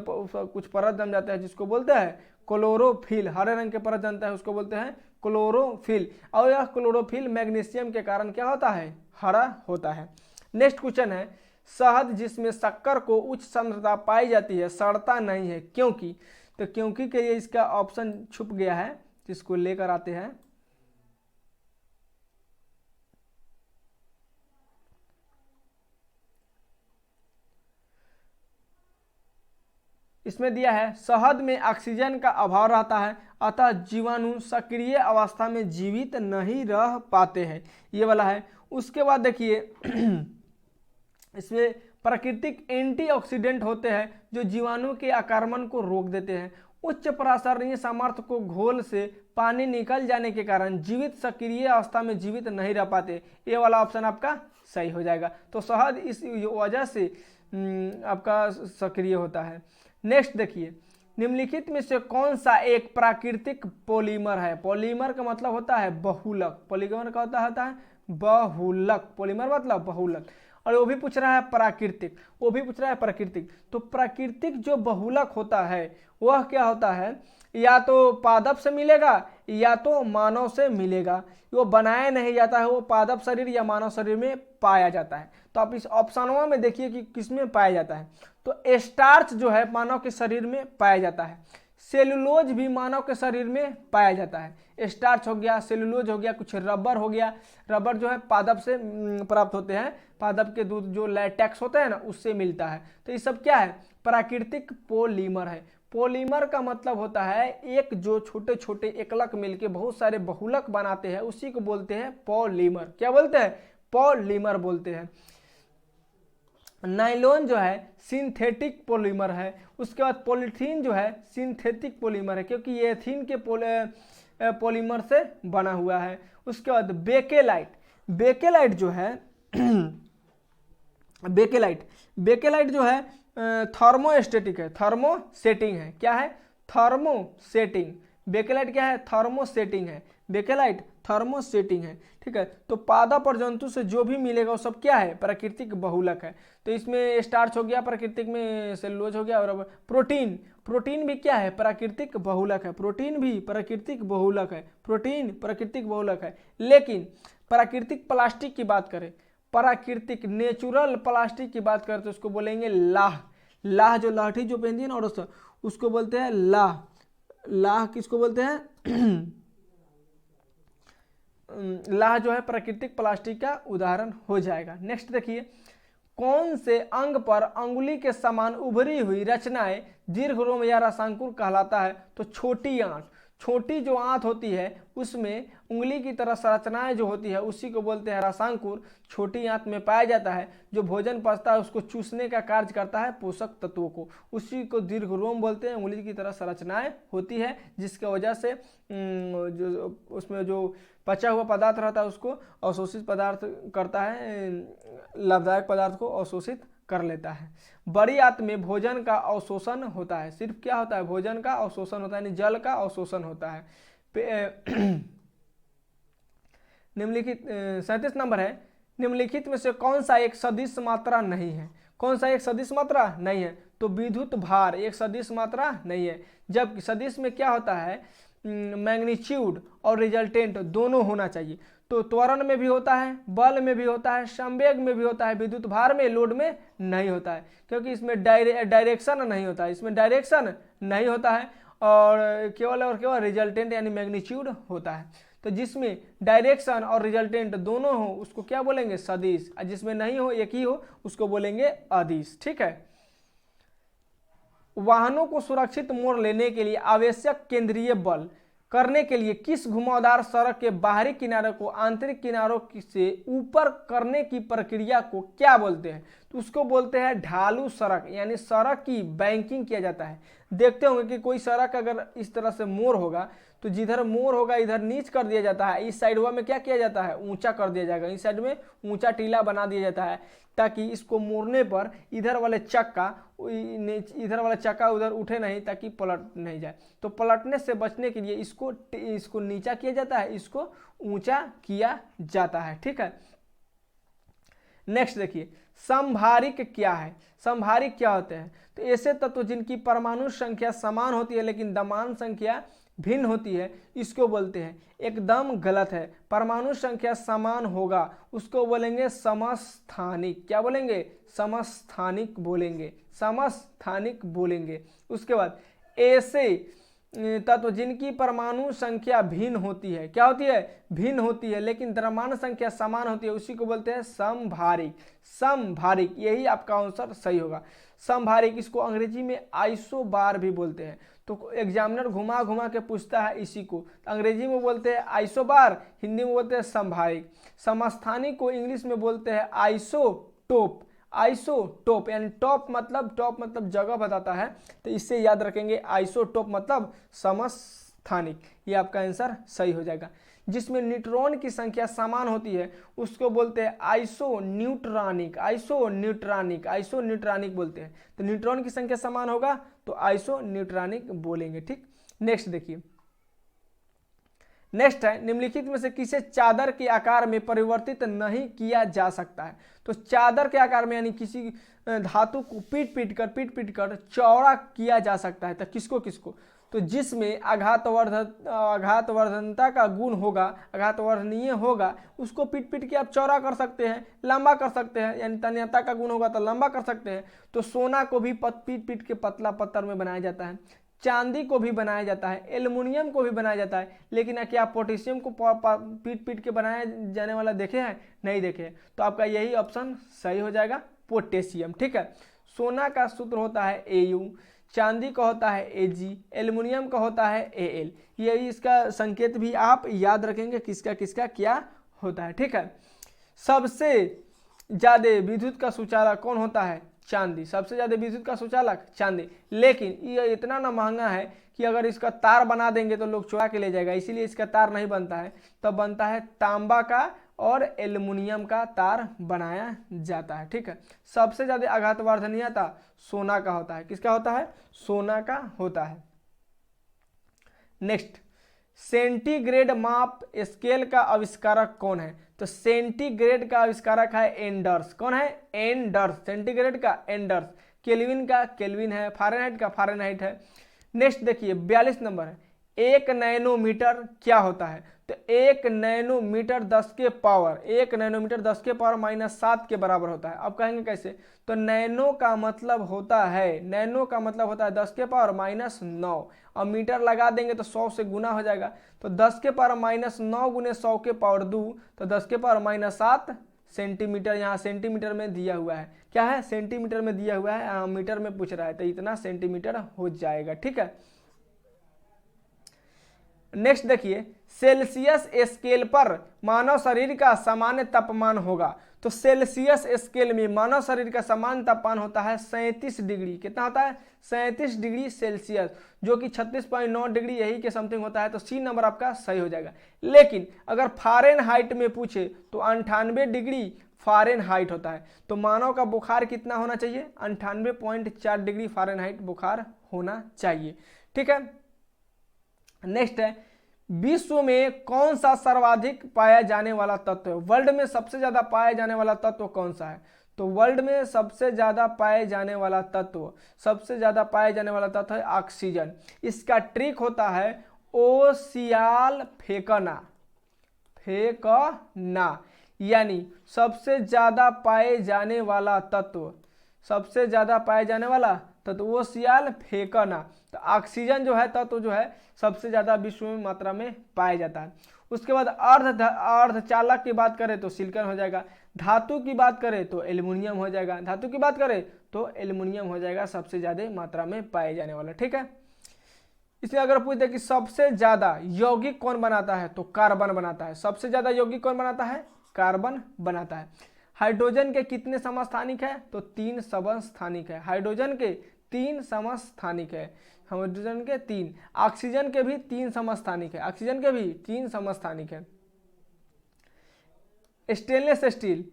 कुछ परत जम जाता है जिसको बोलते हैं क्लोरोफिल। हरे रंग के परत जमता है उसको बोलते हैं क्लोरोफिल। और यह क्लोरोफिल मैग्नीशियम के कारण क्या होता है? हरा होता है। नेक्स्ट क्वेश्चन है, शहद जिसमें शक्कर को उच्च सांद्रता पाई जाती है सड़ता नहीं है, क्योंकि? तो क्योंकि के लिए इसका ऑप्शन छुप गया है, जिसको लेकर आते हैं। इसमें दिया है शहद में ऑक्सीजन का अभाव रहता है अतः जीवाणु सक्रिय अवस्था में जीवित नहीं रह पाते हैं, ये वाला है। उसके बाद देखिए इसमें प्राकृतिक एंटीऑक्सीडेंट होते हैं जो जीवाणु के आक्रमण को रोक देते हैं। उच्च पराशरणीय सामर्थ्य को घोल से पानी निकल जाने के कारण जीवित सक्रिय अवस्था में जीवित नहीं रह पाते। ये वाला ऑप्शन आपका सही हो जाएगा। तो शहद इस वजह से आपका सक्रिय होता है। नेक्स्ट देखिए, निम्नलिखित में से कौन सा एक प्राकृतिक पॉलीमर है? पॉलीमर का मतलब होता है बहुलक। पॉलीमर का होता है बहुलक। पॉलीमर मतलब बहुलक। और वो भी पूछ रहा है प्राकृतिक, वो भी पूछ रहा है प्राकृतिक। तो प्राकृतिक जो बहुलक होता है वह क्या होता है? या तो पादप से मिलेगा या तो मानव से मिलेगा। वो बनाया नहीं जाता है, वो पादप शरीर या मानव शरीर में पाया जाता है। तो आप इस ऑप्शनों में देखिए कि किसमें पाया जाता है। तो स्टार्च जो है मानव के शरीर में पाया जाता है। सेलुलोज भी मानव के शरीर में पाया जाता है। स्टार्च हो गया, सेलुलोज हो गया, कुछ रबर हो गया। रबर जो है पादप से प्राप्त होते हैं। पादप के दूध जो लैटेक्स होता है ना, उससे मिलता है। तो ये सब क्या है? प्राकृतिक पॉलीमर है। पॉलीमर का मतलब होता है एक जो छोटे छोटे एकलक मिलके बहुत सारे बहुलक बनाते हैं, उसी को बोलते हैं पॉलीमर। क्या बोलते हैं? पॉलीमर बोलते हैं। नाइलॉन जो है सिंथेटिक पॉलीमर है। उसके बाद पॉलीथीन जो है सिंथेटिक पॉलीमर है, क्योंकि ये एथीन के पॉलीमर से बना हुआ है। उसके बाद बेकेलाइट। बेकेलाइट जो है बेकेलाइट जो है थर्मोस्टेटिक है, थर्मोसेटिंग है। क्या है? थर्मोसेटिंग। बेकेलाइट क्या है? थर्मोसेटिंग है। बेकेलाइट थर्मोसेटिंग है। ठीक है। तो पादप और जंतु से जो भी मिलेगा वो सब क्या है? प्राकृतिक बहुलक है। तो इसमें स्टार्च हो गया, प्राकृतिक में सेलुलोज हो गया, और प्रोटीन भी क्या है? प्राकृतिक बहुलक है। प्रोटीन भी प्राकृतिक बहुलक है। प्रोटीन प्राकृतिक बहुलक है। लेकिन प्राकृतिक प्लास्टिक की बात करें, प्राकृतिक नेचुरल प्लास्टिक की बात करें तो उसको बोलेंगे लाह। लाह जो लाठी जो पहनती है ना और उसको बोलते हैं लाह। लाह किसको बोलते हैं? लाह जो है प्राकृतिक प्लास्टिक का उदाहरण हो जाएगा। नेक्स्ट देखिए, कौन से अंग पर अंगुली के समान उभरी हुई रचनाएं दीर्घरोम या रसांकुर कहलाता है? तो छोटी आंत। छोटी जो आंत होती है उसमें उंगली की तरह संरचनाएं जो होती है उसी को बोलते हैं रसांकुर। छोटी आंत में पाया जाता है। जो भोजन पचता है उसको चूसने का कार्य करता है पोषक तत्वों को, उसी को दीर्घरोम बोलते हैं। उंगली की तरह संरचनाएं होती है जिसकी वजह से जो उसमें जो पचा हुआ पदार्थ रहता है उसको अवशोषित पदार्थ करता है, लाभदायक पदार्थ को अवशोषित कर लेता है। बड़ी आंत में भोजन का अवशोषण होता है। सिर्फ क्या होता है? भोजन का अवशोषण होता है, यानी जल का अवशोषण होता है। निम्नलिखित 37 नंबर है, निम्नलिखित में से कौन सा एक सदिश मात्रा नहीं है? कौन सा एक सदिश मात्रा नहीं है? तो विद्युत भार एक सदिश मात्रा नहीं है। जब सदिश में क्या होता है? मैग्नीट्यूड और रिजल्टेंट दोनों होना चाहिए। तो त्वरण में भी होता है, बल में भी होता है, संवेग में भी होता है। विद्युत भार में, लोड में नहीं होता है, क्योंकि इसमें डायरेक्शन नहीं होता है। इसमें डायरेक्शन नहीं होता है और केवल रिजल्टेंट यानी मैग्नीट्यूड होता है। तो जिसमें डायरेक्शन और रिजल्टेंट दोनों हो उसको क्या बोलेंगे? सदिश। और जिसमें नहीं हो, एक ही हो, उसको बोलेंगे अदिश। ठीक है। वाहनों को सुरक्षित मोड़ लेने के लिए आवश्यक केंद्रीय बल करने के लिए किस घुमावदार सड़क के बाहरी किनारे को आंतरिक किनारों से ऊपर करने की प्रक्रिया को क्या बोलते हैं? तो उसको बोलते हैं ढालू सड़क, यानी सड़क की बैंकिंग किया जाता है। देखते होंगे कि कोई सड़क अगर इस तरह से मोड़ होगा तो जिधर मोड़ होगा इधर नीच कर दिया जाता है, इस साइड में क्या किया जाता है? ऊंचा कर दिया जाएगा, इस साइड में ऊंचा टीला बना दिया जाता है, ताकि इसको मोड़ने पर इधर वाला चक्का उधर उठे नहीं, ताकि पलट नहीं जाए। तो पलटने से बचने के लिए इसको नीचा किया जाता है, इसको ऊंचा किया जाता है। ठीक है। नेक्स्ट देखिए, समभारिक क्या है? समभारिक क्या होते हैं? तो ऐसे तत्व जिनकी परमाणु संख्या समान होती है लेकिन द्रव्यमान संख्या भिन्न होती है, इसको बोलते हैं। एकदम गलत है। परमाणु संख्या समान होगा उसको बोलेंगे समस्थानिक। क्या बोलेंगे? समस्थानिक बोलेंगे, समस्थानिक बोलेंगे। उसके बाद ऐसे तत्व जिनकी परमाणु संख्या भिन्न होती है, क्या होती है? भिन्न होती है, लेकिन द्रव्यमान संख्या समान होती है, उसी को बोलते हैं समभारिक। समभारिक, यही आपका आंसर सही होगा। समभारिक, इसको अंग्रेजी में आइसोबार भी बोलते हैं। तो एग्जामिनर घुमा घुमा के पूछता है इसी को। तो अंग्रेजी में बोलते हैं आइसोबार, हिंदी में बोलते हैं समभारिक। समस्थानिक को इंग्लिश में बोलते हैं आइसोटोप। आइसोटोप, यानी टॉप मतलब जगह बताता है, तो इससे याद रखेंगे आइसोटोप मतलब समस्थानिक। ये आपका आंसर सही हो जाएगा। जिसमें न्यूट्रॉन की संख्या समान होती है उसको बोलते हैं आइसोन्यूट्रॉनिक, आइसोन्यूट्रॉनिक बोलते हैं। तो न्यूट्रॉन की संख्या समान होगा तो आइसोन्यूट्रॉनिक बोलेंगे। ठीक, नेक्स्ट देखिए, नेक्स्ट है निम्नलिखित में से किसे चादर के आकार में परिवर्तित नहीं किया जा सकता है। तो चादर के आकार में यानी किसी धातु को पीट पीट कर चौड़ा किया जा सकता है, तो किसको किसको, तो जिसमें आघातवर्धनता का गुण होगा, आघातवर्धनीय होगा, उसको पीट के आप चौड़ा कर सकते हैं, लंबा कर सकते हैं, यानी तन्यता का गुण होगा तो लंबा कर सकते हैं। तो सोना को भी पीट के पतला पत्थर में बनाया जाता है, चांदी को भी बनाया जाता है, एल्युमिनियम को भी बनाया जाता है, लेकिन क्या पोटेशियम को पीट के बनाया जाने वाला देखे हैं? नहीं देखे। तो आपका यही ऑप्शन सही हो जाएगा, पोटेशियम। ठीक है, सोना का सूत्र होता है Au, चांदी का होता है Ag, एल्युमिनियम का होता है Al। यही इसका संकेत भी आप याद रखेंगे किसका किसका क्या होता है। ठीक है, सबसे ज्यादा विद्युत का सुचालक कौन होता है? चांदी। सबसे ज्यादा विद्युत का सुचालक चांदी, लेकिन ये इतना ना महंगा है कि अगर इसका तार बना देंगे तो लोग चुरा के ले जाएगा, इसीलिए इसका तार नहीं बनता है। तब बनता है तांबा का और एल्युमिनियम का तार बनाया जाता है। ठीक है, सबसे ज्यादा आघातवर्धनीयता सोना का होता है। किसका होता है? सोना का होता है। नेक्स्ट, सेंटीग्रेड माप स्केल का आविष्कारक कौन है? तो सेंटीग्रेड का आविष्कारक है एंडर्स। कौन है? एंडर्स। सेंटीग्रेड का एंडर्स, केल्विन का केल्विन है, फारेनहाइट का फारेनहाइट है। नेक्स्ट देखिए 42 नंबर है, 1 नैनोमीटर क्या होता है? तो 1 नैनोमीटर 10 के पावर, 1 नैनोमीटर 10 के पावर -7 के बराबर होता है। अब कहेंगे कैसे? तो नैनो का मतलब होता है, नैनो का मतलब होता है 10 के पावर -9, और मीटर लगा देंगे तो 100 से गुना हो जाएगा। तो 10 के पावर -9 गुने 100 के पावर 2, तो 10 के पावर -7 सेंटीमीटर। यहाँ सेंटीमीटर में दिया हुआ है, क्या है? सेंटीमीटर में दिया हुआ है, मीटर में पूछ रहा है, तो इतना सेंटीमीटर हो जाएगा। ठीक है, नेक्स्ट देखिए, सेल्सियस स्केल पर मानव शरीर का सामान्य तापमान होगा। तो सेल्सियस स्केल में मानव शरीर का सामान्य तापमान होता है 37 डिग्री। कितना होता है? 37 डिग्री सेल्सियस, जो कि 36.9 डिग्री यही के समथिंग होता है। तो सी नंबर आपका सही हो जाएगा। लेकिन अगर फारेनहाइट में पूछे तो 98 डिग्री फारेनहाइट होता है। तो मानव का बुखार कितना होना चाहिए? 98.4 डिग्री फारेनहाइट बुखार होना चाहिए। ठीक है, नेक्स्ट है, विश्व में कौन सा सर्वाधिक पाया जाने वाला तत्व है? वर्ल्ड में सबसे ज्यादा पाया जाने वाला तत्व कौन सा है? तो वर्ल्ड में सबसे ज्यादा पाए जाने वाला तत्व, सबसे ज्यादा पाए जाने वाला तत्व है ऑक्सीजन। इसका ट्रिक होता है ओसियाल फेंकना, यानी सबसे ज्यादा पाए जाने वाला तत्व, सबसे ज्यादा पाए जाने वाला तत्व ओसियाल फेंकना। तो ऑक्सीजन जो है तत्व जो है सबसे ज्यादा विश्व में मात्रा में पाया जाता है। उसके बाद अर्धचालक की बात करें तो सिलिकॉन हो जाएगा, धातु की बात करें तो एल्युमिनियम हो जाएगा, धातु की बात करें तो एल्युमिनियम हो जाएगा सबसे ज्यादा मात्रा में पाए जाने वाला। ठीक है, इसलिए अगर पूछ दे कि सबसे ज्यादा यौगिक कौन बनाता है तो कार्बन बनाता है। सबसे ज्यादा यौगिक कौन बनाता है? कार्बन बनाता है। हाइड्रोजन के कितने समस्थानिक है? तो 3 समस्थानिक है। हाइड्रोजन के 3 समस्थानिक है, हाइड्रोजन के 3। ऑक्सीजन के भी 3 समस्थानिक है, ऑक्सीजन के भी 3 समस्थानिक है। स्टेनलेस स्टील,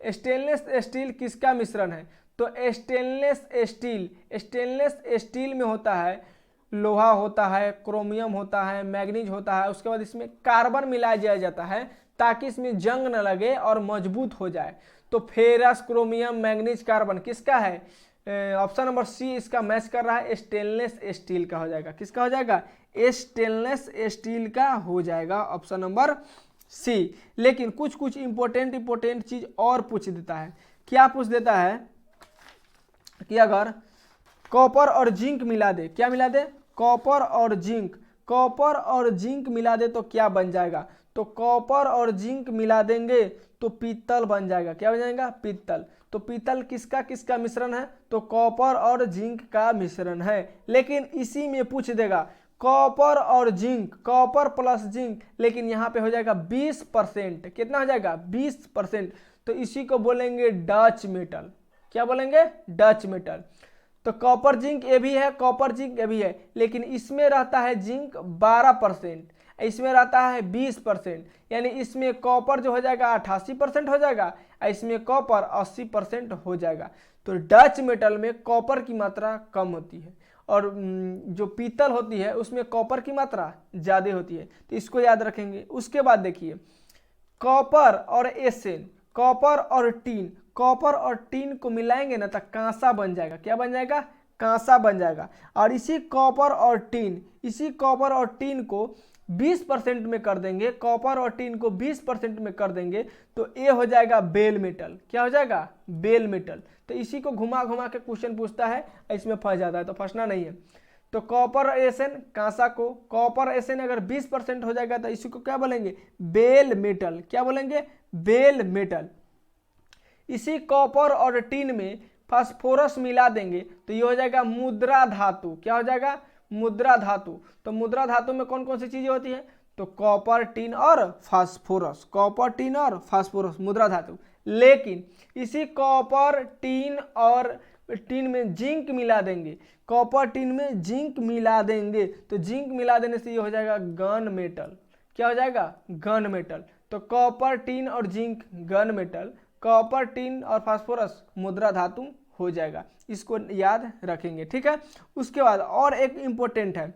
स्टेनलेस स्टील किसका मिश्रण है? तो स्टेनलेस स्टील में होता है लोहा होता है, क्रोमियम होता है, मैग्नीज होता है। उसके बाद इसमें कार्बन मिलाया दिया जाता है ताकि इसमें जंग न लगे और मजबूत हो जाए। तो फेरस, क्रोमियम, मैग्नीज, कार्बन किसका है? ऑप्शन नंबर सी इसका मैच कर रहा है, स्टेनलेस स्टील का हो जाएगा। किसका हो जाएगा? स्टेनलेस स्टील का हो जाएगा, ऑप्शन नंबर सी। लेकिन कुछ इंपॉर्टेंट चीज और पूछ देता है। क्या पूछ देता है कि अगर कॉपर और जिंक मिला दे, क्या मिला दे? कॉपर और जिंक मिला दे तो क्या बन जाएगा? तो कॉपर और जिंक मिला देंगे तो पीतल बन जाएगा। क्या बन जाएगा? पीतल। तो पीतल किसका किसका मिश्रण है? तो कॉपर और जिंक का मिश्रण है। लेकिन इसी में पूछ देगा कॉपर और जिंक, कॉपर प्लस जिंक, लेकिन यहाँ पे हो जाएगा 20%। कितना हो जाएगा? 20%। तो इसी को बोलेंगे डच मेटल। क्या बोलेंगे, डच मेटल। तो कॉपर जिंक ये भी है, कॉपर जिंक ये भी है, लेकिन इसमें रहता है जिंक 12%, इसमें रहता है 20%, यानी इसमें कॉपर जो हो जाएगा 88% हो जाएगा, इसमें कॉपर 80% हो जाएगा। तो डच मेटल में कॉपर की मात्रा कम होती है और जो पीतल होती है उसमें कॉपर की मात्रा ज़्यादा होती है, तो इसको याद रखेंगे। उसके बाद देखिए कॉपर और एसेन, कॉपर और टीन, कॉपर और टीन को मिलाएंगे ना तो कांसा बन जाएगा। क्या बन जाएगा, कांसा बन जाएगा। और इसी कॉपर और टीन, इसी कॉपर और टीन को 20% में कर देंगे, कॉपर और टीन को 20% में कर देंगे तो ये हो जाएगा बेल मेटल। क्या हो जाएगा, बेल मेटल। तो इसी को घुमा घुमा के क्वेश्चन पूछता है, इसमें फंस जाता है, तो फंसना नहीं है। तो कॉपर एसेन कांसा को, कॉपर एसेन अगर 20% हो जाएगा तो इसी को क्या बोलेंगे, बेल मेटल। क्या बोलेंगे, बेल मेटल। इसी कॉपर और टीन में फास्फोरस मिला देंगे तो ये हो जाएगा मुद्रा धातु। क्या हो जाएगा, मुद्रा धातु। तो मुद्रा धातु में कौन कौन सी चीजें होती है, तो कॉपर टीन और फास्फोरस, कॉपर टीन और फास्फोरस मुद्रा धातु। लेकिन इसी कॉपर टीन और टीन में जिंक मिला देंगे, कॉपर टीन में जिंक मिला देंगे तो जिंक मिला देने से ये हो जाएगा गन मेटल। क्या हो जाएगा, गन मेटल। तो कॉपर टीन और zinc gun metal, copper tin और फास्फोरस मुद्रा धातु हो जाएगा। इसको याद रखेंगे, ठीक है। उसके बाद और एक इंपॉर्टेंट है,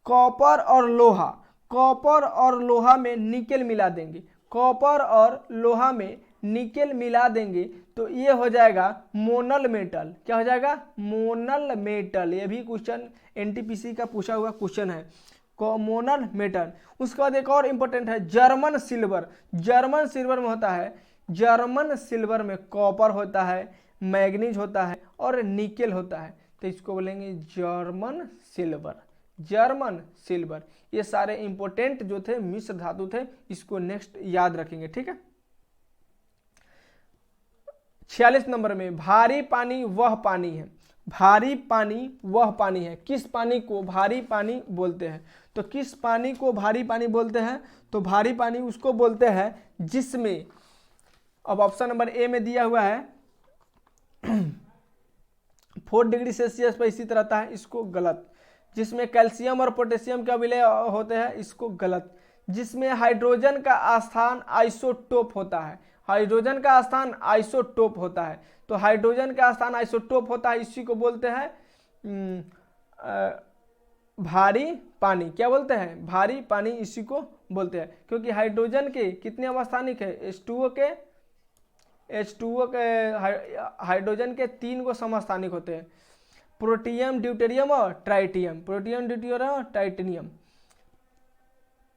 कॉपर और लोहा, कॉपर और लोहा में निकेल मिला देंगे, कॉपर और लोहा में निकेल मिला देंगे तो ये हो जाएगा मोनल मेटल। क्या हो जाएगा, मोनल मेटल। ये भी क्वेश्चन एनटीपीसी का पूछा हुआ क्वेश्चन है, मोनल मेटल। उसके बाद एक और इंपॉर्टेंट है जर्मन सिल्वर, जर्मन सिल्वर में होता है, जर्मन सिल्वर में कॉपर होता है, मैग्नीज होता है और निकेल होता है, तो इसको बोलेंगे जर्मन सिल्वर, जर्मन सिल्वर। ये सारे इंपॉर्टेंट जो थे मिश्र धातु थे, इसको नेक्स्ट याद रखेंगे, ठीक है। 46 नंबर में भारी पानी वह पानी है, भारी पानी वह पानी है। किस पानी को भारी पानी बोलते हैं, तो किस पानी को भारी पानी बोलते हैं, तो भारी पानी उसको बोलते हैं जिसमें, अब ऑप्शन नंबर ए में दिया हुआ है 4 डिग्री सेल्सियस पर स्थित रहता है, इसको गलत। जिसमें कैल्शियम और पोटेशियम का विलय होते हैं, इसको गलत। जिसमें हाइड्रोजन का स्थान आइसोटोप होता है, हाइड्रोजन का स्थान आइसोटोप होता है, तो हाइड्रोजन का स्थान आइसोटोप होता है, इसी को बोलते हैं भारी पानी। क्या बोलते हैं, भारी पानी इसी को बोलते हैं, क्योंकि हाइड्रोजन के कितने अवस्थानिक है, H2O के हाइड्रोजन के 3 गो समस्थानिक होते हैं, प्रोटियम, ड्यूटेरियम और ट्राइटियम, प्रोटियम, ड्यूटेरियम और टाइटेनियम।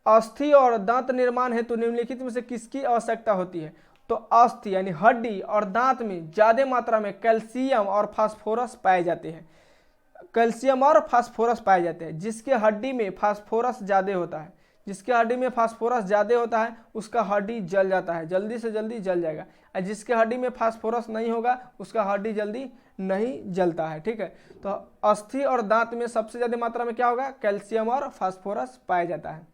अस्थि और दांत निर्माण हेतु निम्नलिखित में से किसकी आवश्यकता होती है, तो अस्थि यानी हड्डी और दांत में ज्यादा मात्रा में कैल्शियम और फास्फोरस पाए जाते हैं, कैल्शियम और फास्फोरस पाए जाते हैं। जिसके हड्डी में फास्फोरस ज्यादा होता है, जिसके हड्डी में फास्फोरस ज्यादा होता है उसका हड्डी जल जाता है, जल्दी से जल्दी जल जाएगा, और जिसके हड्डी में फास्फोरस नहीं होगा उसका हड्डी जल्दी नहीं जलता है, ठीक है। तो अस्थि और दांत में सबसे ज्यादा मात्रा में क्या होगा, कैल्शियम और फास्फोरस पाया जाता है।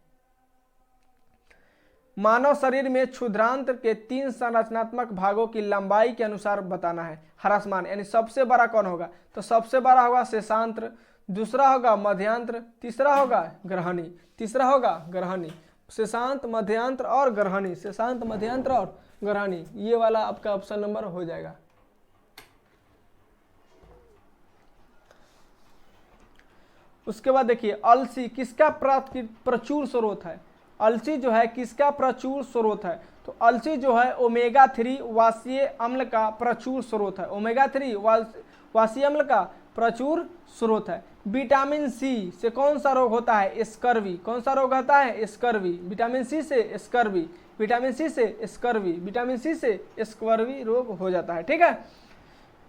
मानव शरीर में क्षुद्रांत के 3 संरचनात्मक भागों की लंबाई के अनुसार बताना है। ह्रासमान यानी सबसे बड़ा कौन होगा, तो सबसे बड़ा होगा शेषांत्र, दूसरा होगा मध्यांत्र, तीसरा होगा ग्रहणी, तीसरा होगा ग्रहणी। शेषांत, मध्यांत्र और ग्रहणी, शेषांत, मध्यांत्र और ग्रहणी, ये वाला आपका ऑप्शन नंबर हो जाएगा। उसके बाद देखिए अलसी किसका प्रचुर स्रोत है, अलसी जो है किसका प्रचुर स्रोत है, तो अलसी जो है ओमेगा 3 वाष्यीय अम्ल का प्रचुर स्रोत है, ओमेगा 3 वाष्यीय अम्ल का प्रचुर स्रोत है। विटामिन सी से कौन सा रोग होता है, स्कर्वी। कौन सा रोग होता है, स्कर्वी। विटामिन सी से स्कर्वी, विटामिन सी से स्कर्वी, विटामिन सी से स्कर्वी रोग हो जाता है, ठीक है।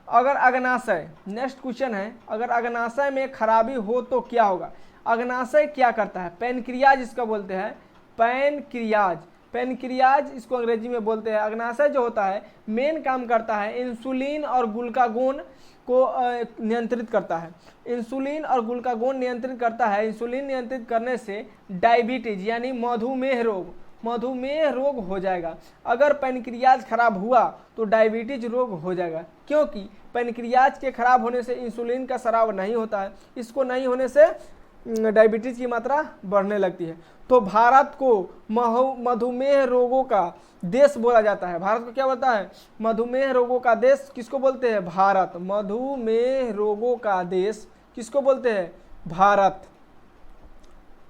अगर अग्नाशय, नेक्स्ट क्वेश्चन है, अगर अग्नाशय में खराबी हो तो क्या होगा। अग्नाशय क्या करता है, पैनक्रियाज इसका बोलते हैं, पैनक्रियाज, पैनक्रियाज इसको अंग्रेजी में बोलते हैं। अग्नाशय जो होता है मेन काम करता है इंसुलिन और ग्लूकागोन को नियंत्रित करता है, इंसुलिन और ग्लूकागोन नियंत्रित करता है। इंसुलिन नियंत्रित करने से डायबिटीज यानी मधुमेह रोग, मधुमेह रोग हो जाएगा। अगर पैनक्रियाज खराब हुआ तो डायबिटीज रोग हो जाएगा, क्योंकि पैनक्रियाज के खराब होने से इंसुलिन का स्राव नहीं होता है, इसको नहीं होने से डायबिटीज की मात्रा बढ़ने लगती है। तो भारत को मधुमेह रोगों का देश बोला जाता है। भारत को क्या बोलता है? मधुमेह रोगों का देश किसको बोलते हैं? भारत। मधुमेह रोगों का देश किसको बोलते हैं? भारत।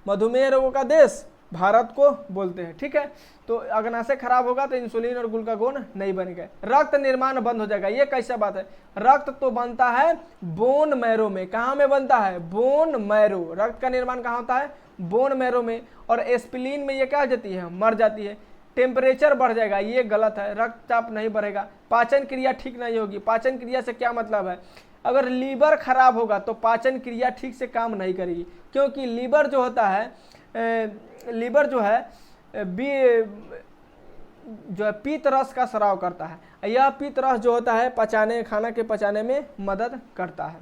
मधुमेह रोगों का देश भारत को बोलते हैं। ठीक है, तो अग्नाशय खराब होगा तो इंसुलिन और ग्लूकागोन नहीं बनेगा, रक्त निर्माण बंद हो जाएगा। ये कैसा बात है? रक्त तो बनता है बोन मैरो में। कहाँ में बनता है? Bone marrow. रक्त का निर्माण कहाँ होता है? बोन मैरो में। और एस्पिलिन में ये क्या हो जाती है? मर जाती है। टेम्परेचर बढ़ जाएगा, ये गलत है। रक्तचाप नहीं बढ़ेगा। पाचन क्रिया ठीक नहीं होगी। पाचन क्रिया से क्या मतलब है? अगर लीवर खराब होगा तो पाचन क्रिया ठीक से काम नहीं करेगी, क्योंकि लीवर जो होता है लीवर जो है पीत रस का स्राव करता है। यह पीत रस जो होता है खाना के पचाने में मदद करता है।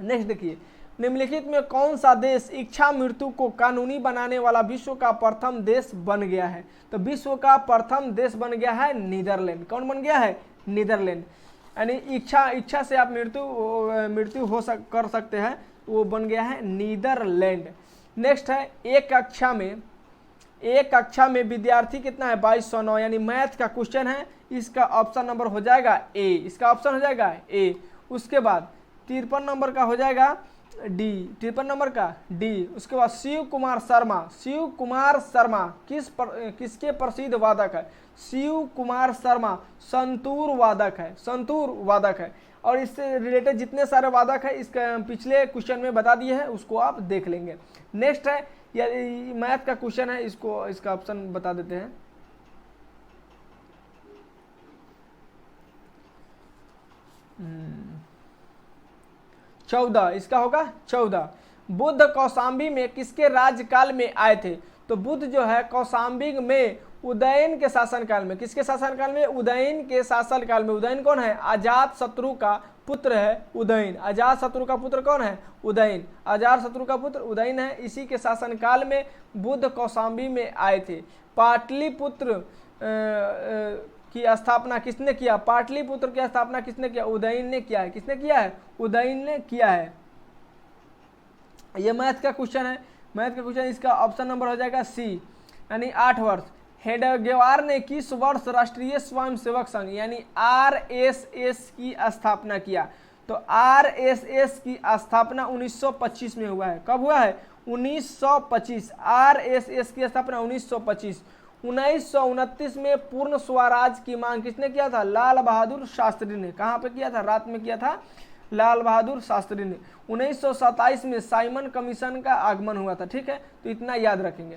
नेक्स्ट देखिए, निम्नलिखित में कौन सा देश इच्छा मृत्यु को कानूनी बनाने वाला विश्व का प्रथम देश बन गया है? तो विश्व का प्रथम देश बन गया है नीदरलैंड। कौन बन गया है? नीदरलैंड। यानी इच्छा से आप मृत्यु कर सकते हैं, वो बन गया है नीदरलैंड। नेक्स्ट है, एक कक्षा में विद्यार्थी कितना है? 2209। यानी मैथ का क्वेश्चन है, इसका ऑप्शन नंबर हो जाएगा ए। इसका ऑप्शन हो जाएगा ए। उसके बाद 53 नंबर का हो जाएगा डी। 53 नंबर का डी। उसके बाद शिव कुमार शर्मा किसके प्रसिद्ध वादक है? शिव कुमार शर्मा संतूर वादक है। और इससे रिलेटेड जितने सारे वादक है इसका पिछले क्वेश्चन में बता दिए हैं, उसको आप देख लेंगे। नेक्स्ट है, मैथ का क्वेश्चन है, इसका ऑप्शन बता देते हैं। चौदह, इसका होगा 14। बुद्ध कौशाम्बी में किसके राज्यकाल में आए थे? तो बुद्ध जो है कौशाम्बी में उदयन के शासनकाल में। किसके शासनकाल में? उदयन के शासनकाल में। उदयन कौन है? अजात शत्रु का पुत्र है उदयन। अजात शत्रु का पुत्र कौन है? उदयन। अजात शत्रु का पुत्र उदयन है। इसी के शासनकाल में बुद्ध कौशाम्बी में आए थे। पाटलिपुत्र की स्थापना किसने किया? पाटलिपुत्र की स्थापना किसने किया? उदयन ने किया है। किसने किया है? उदयन ने किया है। यह मैथ का क्वेश्चन है। मैथ का क्वेश्चन, इसका ऑप्शन नंबर हो जाएगा सी, यानी 8 वर्ष। हेडगेवार ने किस वर्ष राष्ट्रीय स्वयंसेवक संघ यानी आरएसएस की स्थापना किया? तो आरएसएस की स्थापना 1925 में हुआ है। कब हुआ है? 1925। आरएसएस की स्थापना 1925। 1929 में पूर्ण स्वराज की मांग किसने किया था? लाल बहादुर शास्त्री ने। कहाँ पे किया था? रात में किया था लाल बहादुर शास्त्री ने। 1927 में साइमन कमीशन का आगमन हुआ था। ठीक है, तो इतना याद रखेंगे।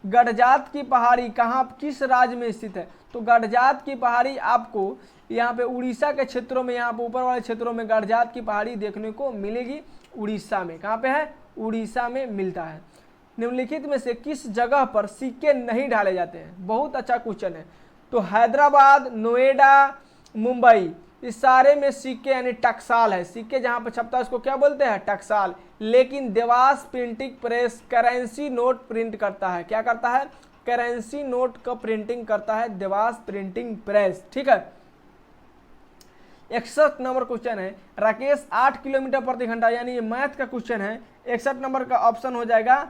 गढ़जात की पहाड़ी किस राज्य में स्थित है? तो गढ़जात की पहाड़ी आपको यहाँ पे उड़ीसा के क्षेत्रों में, यहाँ पे ऊपर वाले क्षेत्रों में गढ़जात की पहाड़ी देखने को मिलेगी। उड़ीसा में। कहाँ पे है? उड़ीसा में मिलता है। निम्नलिखित में से किस जगह पर सिक्के नहीं डाले जाते हैं? बहुत अच्छा क्वेश्चन है। तो हैदराबाद, नोएडा, मुंबई, इस सारे में सिक्के यानी टकसाल है। सिक्के जहां पर छपता है उसको क्या बोलते हैं? टकसाल। लेकिन Dewas printing press currency note print करता है। क्या करता है? करेंसी नोट का प्रिंटिंग करता है देवास प्रिंटिंग प्रेस। ठीक है, 61 नंबर क्वेश्चन है। राकेश 8 किलोमीटर प्रति घंटा, यानी ये मैथ का क्वेश्चन है। 61 नंबर का ऑप्शन हो जाएगा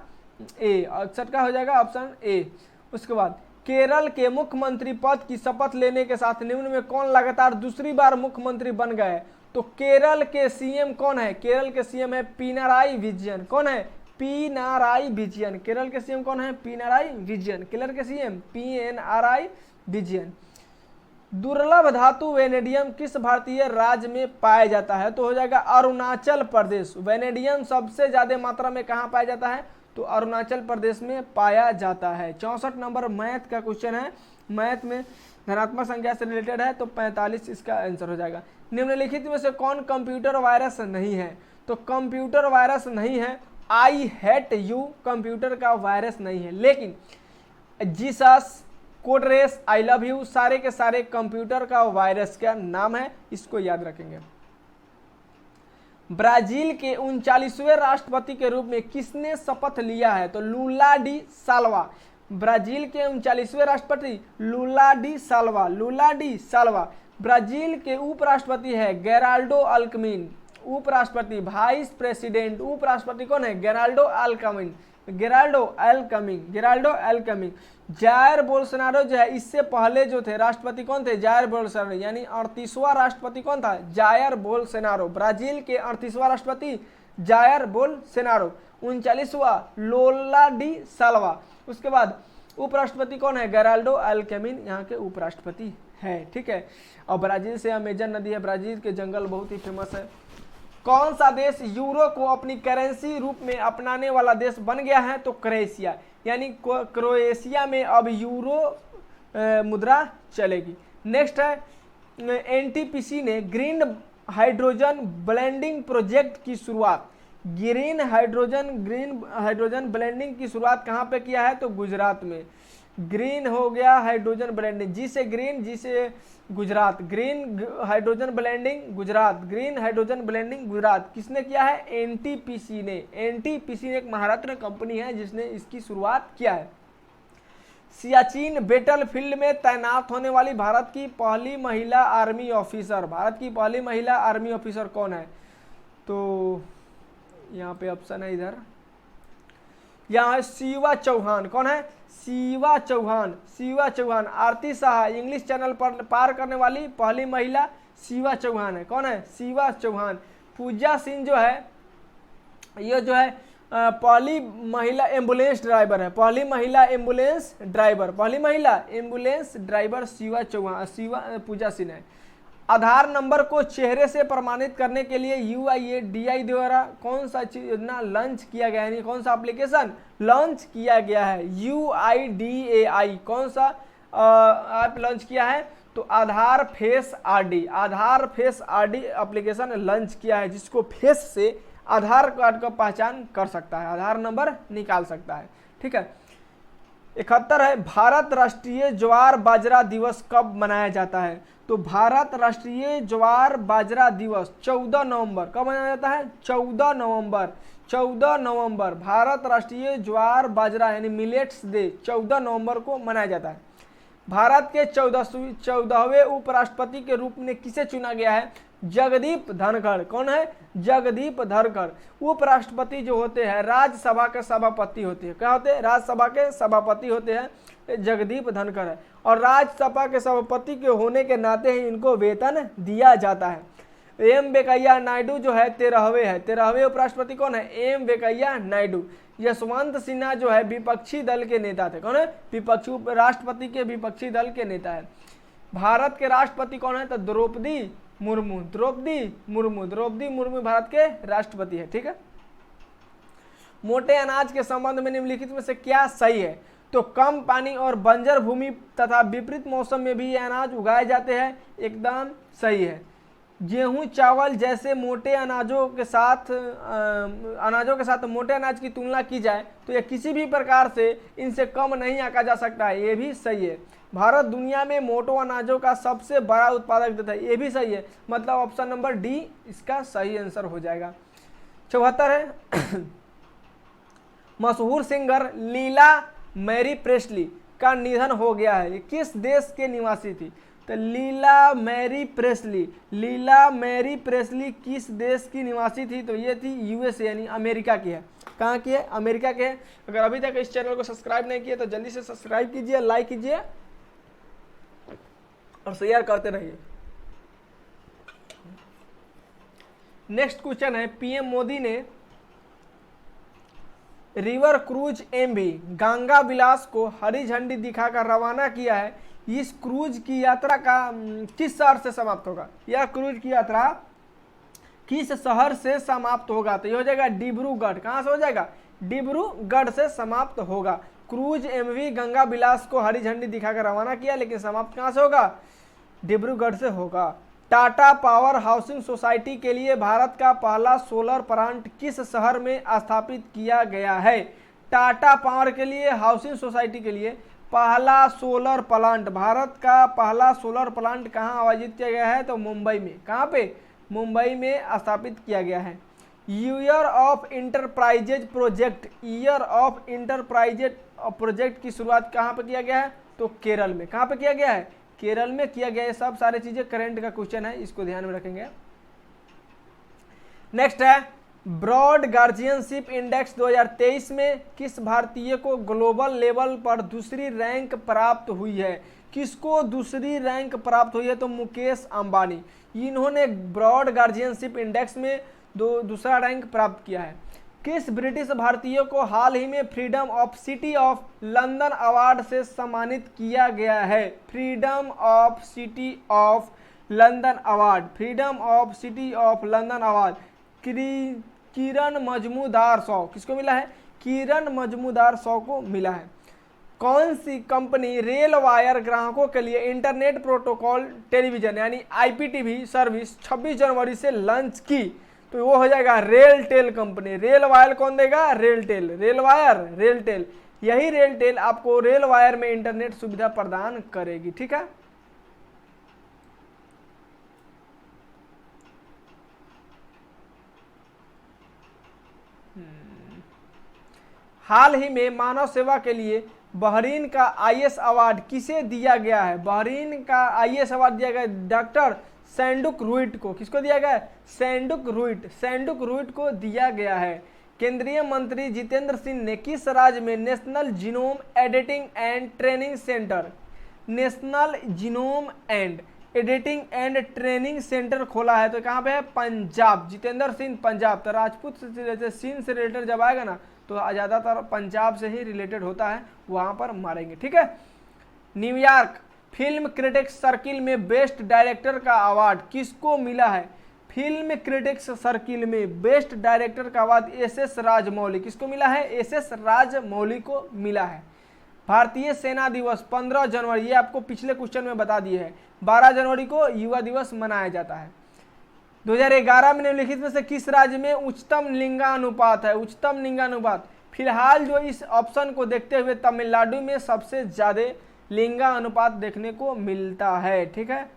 ए। 61 का हो जाएगा ऑप्शन ए। उसके बाद केरल के मुख्यमंत्री पद की शपथ लेने के साथ निम्न में कौन लगातार दूसरी बार मुख्यमंत्री बन गए? तो केरल के सीएम कौन है? केरल के सीएम है पिनाराई विजयन। कौन है? पिनाराई विजयन। केरल के सीएम कौन है? पिनाराई विजयन। केरल के सीएम पिनाराई विजयन। दुर्लभ धातु वेनेडियम किस भारतीय राज्य में पाया जाता है? तो हो जाएगा अरुणाचल प्रदेश। वेनेडियम सबसे ज्यादा मात्रा में कहाँ पाया जाता है? तो अरुणाचल प्रदेश में पाया जाता है। 64 नंबर मैथ का क्वेश्चन है। मैथ में धनात्मक संख्या से रिलेटेड है, तो 45 इसका आंसर हो जाएगा। निम्नलिखित में से कौन कंप्यूटर वायरस नहीं है? तो कंप्यूटर वायरस नहीं है आई हेट यू, कंप्यूटर का वायरस नहीं है। लेकिन Jesus, code race, I love you सारे के सारे कंप्यूटर का वायरस का नाम है, इसको याद रखेंगे। ब्राजील के 39वें राष्ट्रपति के रूप में किसने शपथ लिया है? तो लूला डी साल्वा। ब्राजील के 39वें राष्ट्रपति Lula da Silva, Lula da Silva. Brazil के उपराष्ट्रपति है गेराल्डो अल्कमिन, उपराष्ट्रपति वाइस प्रेसिडेंट उपराष्ट्रपति कौन है? Geraldo अल्कमिन, Geraldo अल्कमिन, Geraldo अल्कमिन। Jair Bolsonaro जो है इससे पहले जो थे राष्ट्रपति कौन थे? जायर बोल्सोनारो, यानी 38वां राष्ट्रपति कौन था? Jair Bolsonaro. ब्राजील के 38वां राष्ट्रपति जायर बोल्सोनारो। 39वां लोला डी साल्वा। उसके बाद उपराष्ट्रपति कौन है? गेराल्डो अल्कमिन यहाँ के उपराष्ट्रपति है। ठीक है, और ब्राजील से अमेजन नदी है, ब्राजील के जंगल बहुत ही फेमस है। कौन सा देश यूरो को अपनी करेंसी रूप में अपनाने वाला देश बन गया है? तो क्रोएशिया, यानी क्रोएशिया में अब यूरो मुद्रा चलेगी। नेक्स्ट है एनटीपीसी ने ग्रीन हाइड्रोजन ब्लेंडिंग प्रोजेक्ट की शुरुआत, ग्रीन हाइड्रोजन ब्लेंडिंग की शुरुआत कहाँ पे किया है? तो गुजरात में। ग्रीन हो गया हाइड्रोजन ब्लेंडिंग, जी से ग्रीन, जी से Gujarat, green hydrogen blending Gujarat, green hydrogen blending Gujarat. किसने किया है? एनटीपीसी ने। एनटीपीसी एक महाराष्ट्र कंपनी है जिसने इसकी शुरुआत किया है। सियाचिन बैटल फील्ड में तैनात होने वाली भारत की पहली महिला आर्मी ऑफिसर, भारत की पहली महिला आर्मी ऑफिसर कौन है? तो यहाँ पे ऑप्शन है, इधर यहाँ है शिवा चौहान। कौन है? शिवा चौहान, शिवा चौहान। आरती शाह इंग्लिश चैनल पर पार करने वाली पहली महिला शिवा चौहान है। कौन है? शिवा चौहान। पूजा सिंह जो है ये जो है पहली महिला एम्बुलेंस ड्राइवर है, पहली महिला एम्बुलेंस ड्राइवर, पहली महिला एम्बुलेंस ड्राइवर शिवा चौहान, पूजा सिंह है। आधार नंबर को चेहरे से प्रमाणित करने के लिए UIDAI द्वारा कौन सा योजना लॉन्च किया गया है? कौन सा एप्लीकेशन लॉन्च किया गया है? UIDAI कौन सा ऐप लॉन्च किया है? तो आधार फेस RD, आधार फेस RD एप्लीकेशन लॉन्च किया है, जिसको फेस से आधार कार्ड का पहचान कर सकता है, आधार नंबर निकाल सकता है। ठीक है। 71 है भारत राष्ट्रीय ज्वार बाजरा दिवस कब मनाया जाता है? तो भारत राष्ट्रीय ज्वार बाजरा दिवस 14 नवंबर कब मनाया जाता है? 14 नवंबर, 14 नवंबर भारत राष्ट्रीय ज्वार बाजरा यानी मिलेट्स डे 14 नवंबर को मनाया जाता है। भारत के 14वें उपराष्ट्रपति के रूप में किसे चुना गया है? जगदीप धनखड़। कौन है? जगदीप धनखड़। उपराष्ट्रपति जो होते हैं राज्यसभा के सभापति होते हैं, क्या होते हैं? राज्यसभा के सभापति होते हैं, जगदीप धनखड़ है। और राज्यसभा के सभापति के होने के नाते ही इनको वेतन दिया जाता है। एम वेंकैया नायडू जो है 13वें है, 13वें उपराष्ट्रपति कौन है? एम वेंकैया नायडू। यशवंत सिन्हा जो है विपक्षी दल के नेता थे। कौन है? विपक्षी राष्ट्रपति के विपक्षी दल के नेता है। भारत के राष्ट्रपति कौन है? तो द्रौपदी मुर्मू, द्रौपदी मुर्मू, द्रौपदी मुर्मू भारत के राष्ट्रपति है। ठीक है। मोटे अनाज के संबंध में निम्नलिखित में से क्या सही है? तो कम पानी और बंजर भूमि तथा विपरीत मौसम में भी ये अनाज उगाए जाते हैं, एकदम सही है। गेहूं चावल जैसे मोटे अनाजों के साथ मोटे अनाज की तुलना की जाए तो यह किसी भी प्रकार से इनसे कम नहीं आंका जा सकता है, ये भी सही है। भारत दुनिया में मोटे अनाजों का सबसे बड़ा उत्पादक देता है, ये भी सही है। मतलब ऑप्शन नंबर डी इसका सही आंसर हो जाएगा। 74 है मशहूर सिंगर लीला मैरी प्रेस्ली का निधन हो गया है, ये किस देश के निवासी थी? तो लीला मैरी प्रेस्ली, लीला मैरी प्रेस्ली किस देश की निवासी थी? तो ये थी USA यानी अमेरिका की है। कहाँ की है? अमेरिका के है। अगर अभी तक इस चैनल को सब्सक्राइब नहीं किया तो जल्दी से सब्सक्राइब कीजिए, लाइक कीजिए और शेयर करते रहिए। नेक्स्ट क्वेश्चन है PM मोदी ने रिवर क्रूज MV गंगा विलास को हरी झंडी दिखाकर रवाना किया है। इस क्रूज की यात्रा का किस शहर से समाप्त होगा? यह क्रूज की यात्रा किस शहर से समाप्त होगा? तो ये हो जाएगा डिब्रूगढ़। कहाँ से हो जाएगा? डिब्रूगढ़ से समाप्त होगा। क्रूज MV गंगा विलास को हरी झंडी दिखाकर रवाना किया, लेकिन समाप्त कहाँ से होगा? डिब्रूगढ़ से होगा। टाटा पावर हाउसिंग सोसाइटी के लिए भारत का पहला सोलर प्लांट किस शहर में स्थापित किया गया है? टाटा पावर के लिए हाउसिंग सोसाइटी के लिए पहला सोलर प्लांट, भारत का पहला सोलर प्लांट कहाँ आयोजित किया गया है? तो मुंबई में। कहाँ पे? मुंबई में स्थापित किया गया है। Year of enterprises project, year of enterprises project की शुरुआत कहाँ पे किया गया है, तो केरल में। कहाँ पे किया गया है, केरल में किया गया है। सब सारे चीजें करंट का क्वेश्चन है, इसको ध्यान में रखेंगे। नेक्स्ट है ब्रॉड गार्जियनशिप इंडेक्स 2023 में किस भारतीय को ग्लोबल लेवल पर दूसरी रैंक प्राप्त हुई है। किसको दूसरी रैंक प्राप्त हुई है, तो मुकेश अंबानी। इन्होंने ब्रॉड गार्जियनशिप इंडेक्स में दूसरा रैंक प्राप्त किया है। किस ब्रिटिश भारतीय को हाल ही में freedom of city of London award से सम्मानित किया गया है। Freedom of city of London award, freedom of city of London award Kiran Mazumdar Shaw किसको मिला है, किरण मजमूदार शॉ को मिला है। कौन सी कंपनी रेल वायर ग्राहकों के लिए इंटरनेट प्रोटोकॉल टेलीविजन यानी आईपीटीवी सर्विस 26 जनवरी से लॉन्च की, तो वो हो जाएगा रेलटेल कंपनी। रेल वायर कौन देगा, रेलटेल। रेल वायर रेलटेल, यही रेलटेल आपको रेल वायर में इंटरनेट सुविधा प्रदान करेगी। ठीक है, हाल ही में मानव सेवा के लिए बहरीन का आईएस अवार्ड किसे दिया गया है। बहरीन का आईएस अवार्ड दिया गया डॉक्टर सैंडुक रूइट को। किसको दिया गया है, सैंडुक रूइट को दिया गया है। केंद्रीय मंत्री जितेंद्र सिंह ने किस राज्य में national genome editing and training centre, national genome and editing and training centre खोला है, तो कहाँ पे है, पंजाब। जितेंद्र सिंह पंजाब, तो राजपूत से सिंह से रिलेटेड जब आएगा ना तो ज़्यादातर पंजाब से ही रिलेटेड होता है, वहां पर मारेंगे। ठीक है, न्यूयॉर्क फिल्म क्रिटिक्स सर्किल में बेस्ट डायरेक्टर का अवार्ड किसको मिला है। फिल्म क्रिटिक्स सर्किल में बेस्ट डायरेक्टर का अवार्ड एस.एस. राजमौली। किसको मिला है, एस.एस. राजमौली को मिला है। भारतीय सेना दिवस 15 जनवरी, ये आपको पिछले क्वेश्चन में बता दिए है। 12 जनवरी को युवा दिवस मनाया जाता है। 2011 में निम्नलिखित में से किस राज्य में उच्चतम लिंगानुपात है। उच्चतम लिंगानुपात फिलहाल जो इस ऑप्शन को देखते हुए तमिलनाडु में सबसे ज्यादा लिंगानुपात देखने को मिलता है। ठीक है,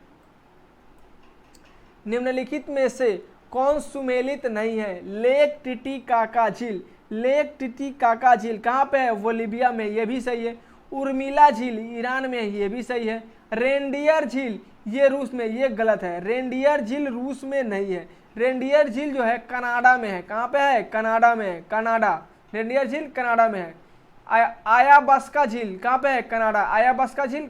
निम्नलिखित में से कौन सुमेलित नहीं है। लेक टिटिकाका झील, लेक टिटिकाका झील कहाँ पे है, बोलिविया में, ये भी सही है। उर्मिला झील ईरान में, ये भी सही है। रेंडियर झील ये रूस में, ये गलत है। रेंडियर झील रूस में नहीं है। रेंडियर झील जो है कनाडा में है। कहाँ पे है, कनाडा में है, कनाडा। रेंडियर झील कनाडा में है। आयाबस्का झील कहाँ पे है, कनाडा। आयाबस्का झील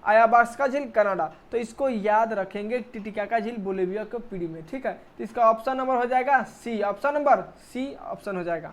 आयाबस्का झील कनाडा। तो इसको याद रखेंगे, टिटिकाका झील बोलिविया के पीढ़ी में। ठीक है, तो इसका ऑप्शन नंबर हो जाएगा C, option number C option हो जाएगा।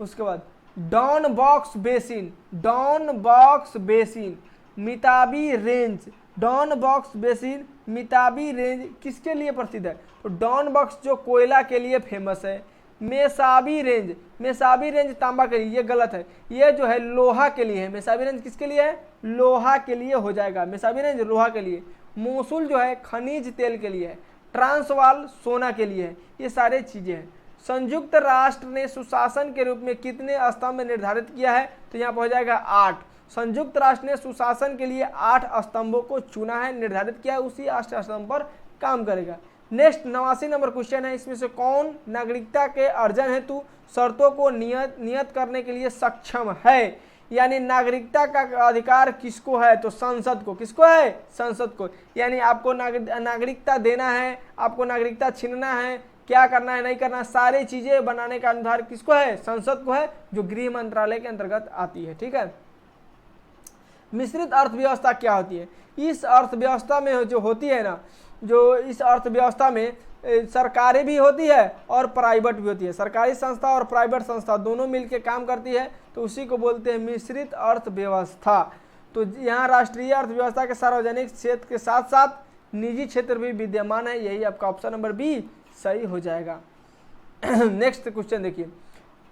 उसके बाद Donbas basin, Donbas basin Mesabi range, Donbas basin Mesabi range किसके लिए प्रसिद्ध है, तो डॉन बॉक्स जो कोयला के लिए फेमस है। मेसाबी रेंज, मेसाबी रेंज तांबा के लिए, ये गलत है। ये जो है लोहा के लिए है। मेसाबी रेंज किसके लिए है, लोहा के लिए हो जाएगा। मेसाबी रेंज लोहा के लिए। मोसुल जो है खनिज तेल के लिए है। ट्रांसवाल सोना के लिए है। ये सारे चीजें हैं। संयुक्त राष्ट्र ने सुशासन के रूप में कितने स्तंभ निर्धारित किया है, तो यहाँ पर हो जाएगा 8। संयुक्त राष्ट्र ने सुशासन के लिए 8 स्तंभों को चुना है, निर्धारित किया है, उसी 8 स्तंभ पर काम करेगा। नेक्स्ट 89 नंबर क्वेश्चन है, इसमें से कौन नागरिकता के अर्जन हेतु शर्तों को नियत करने के लिए सक्षम है। यानी नागरिकता का अधिकार किसको है, तो संसद को। किसको है, संसद को। यानी आपको नागरिकता देना है, आपको नागरिकता छीनना है, क्या करना है नहीं करना, सारी चीजें बनाने का अधिकार किसको है, संसद को है, जो गृह मंत्रालय के अंतर्गत आती है। ठीक है, मिश्रित अर्थव्यवस्था क्या होती है। इस अर्थव्यवस्था में जो होती है ना, जो इस अर्थव्यवस्था में सरकारें भी होती है और प्राइवेट भी होती है। सरकारी संस्था और प्राइवेट संस्था दोनों मिलकर काम करती है, तो उसी को बोलते हैं मिश्रित अर्थव्यवस्था। तो यहाँ राष्ट्रीय अर्थव्यवस्था के सार्वजनिक क्षेत्र के साथ साथ निजी क्षेत्र भी विद्यमान है। यही आपका ऑप्शन नंबर बी सही हो जाएगा। नेक्स्ट क्वेश्चन देखिए,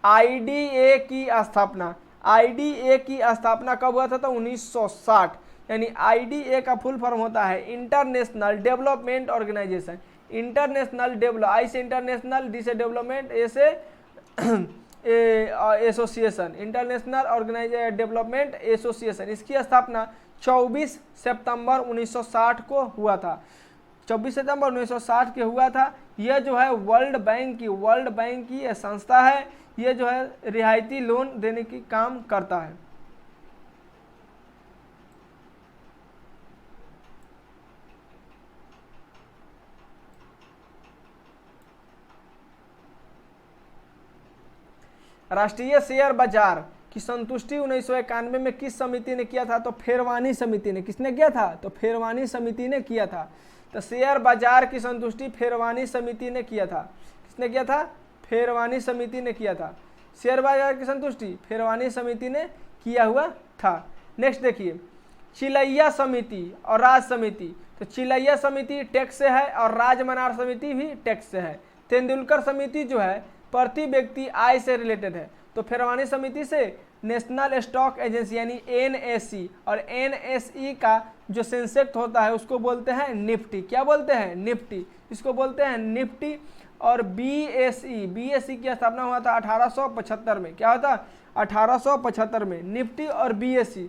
आईडीए की स्थापना, आईडीए की स्थापना कब हुआ था, तो 1960। यानी आईडीए का फुल फॉर्म होता है international development organisation. International develop, I से इंटरनेशनल, डी से डेवलपमेंट, ए से एसोसिएशन, इंटरनेशनल डेवलपमेंट एसोसिएशन। इसकी स्थापना 24 सितंबर 1960 को हुआ था। 24 सितंबर 1960 के हुआ था। यह जो है वर्ल्ड बैंक की यह संस्था है, यह जो है रियायती लोन देने की काम करता है। राष्ट्रीय शेयर बाजार की संतुष्टि 1991 में किस समिति ने किया था? तो फेरवानी समिति ने। किसने किया था? तो फेरवानी समिति ने किया था। तो शेयर बाजार की संतुष्टि फेरवानी समिति ने किया था। किसने किया था? फेरवानी समिति ने किया था। शेयर बाजार की संतुष्टि फेरवानी समिति ने किया हुआ था। नेक्स्ट देखिए, चिलैया समिति और राज समिति। तो चिलैया समिति टैक्स से है और राजमनार समिति भी टैक्स से है। तेंदुलकर समिति जो है प्रति व्यक्ति आय से रिलेटेड है। तो फेरवानी समिति से नेशनल स्टॉक एजेंसी यानी एनएसई, और एनएसई का जो सेंसेक्स होता है उसको बोलते हैं निफ्टी। क्या बोलते हैं? निफ्टी। इसको बोलते हैं निफ्टी। और बीएसई की स्थापना हुआ था 1875 में। क्या होता? 1875 में। निफ्टी और बीएसई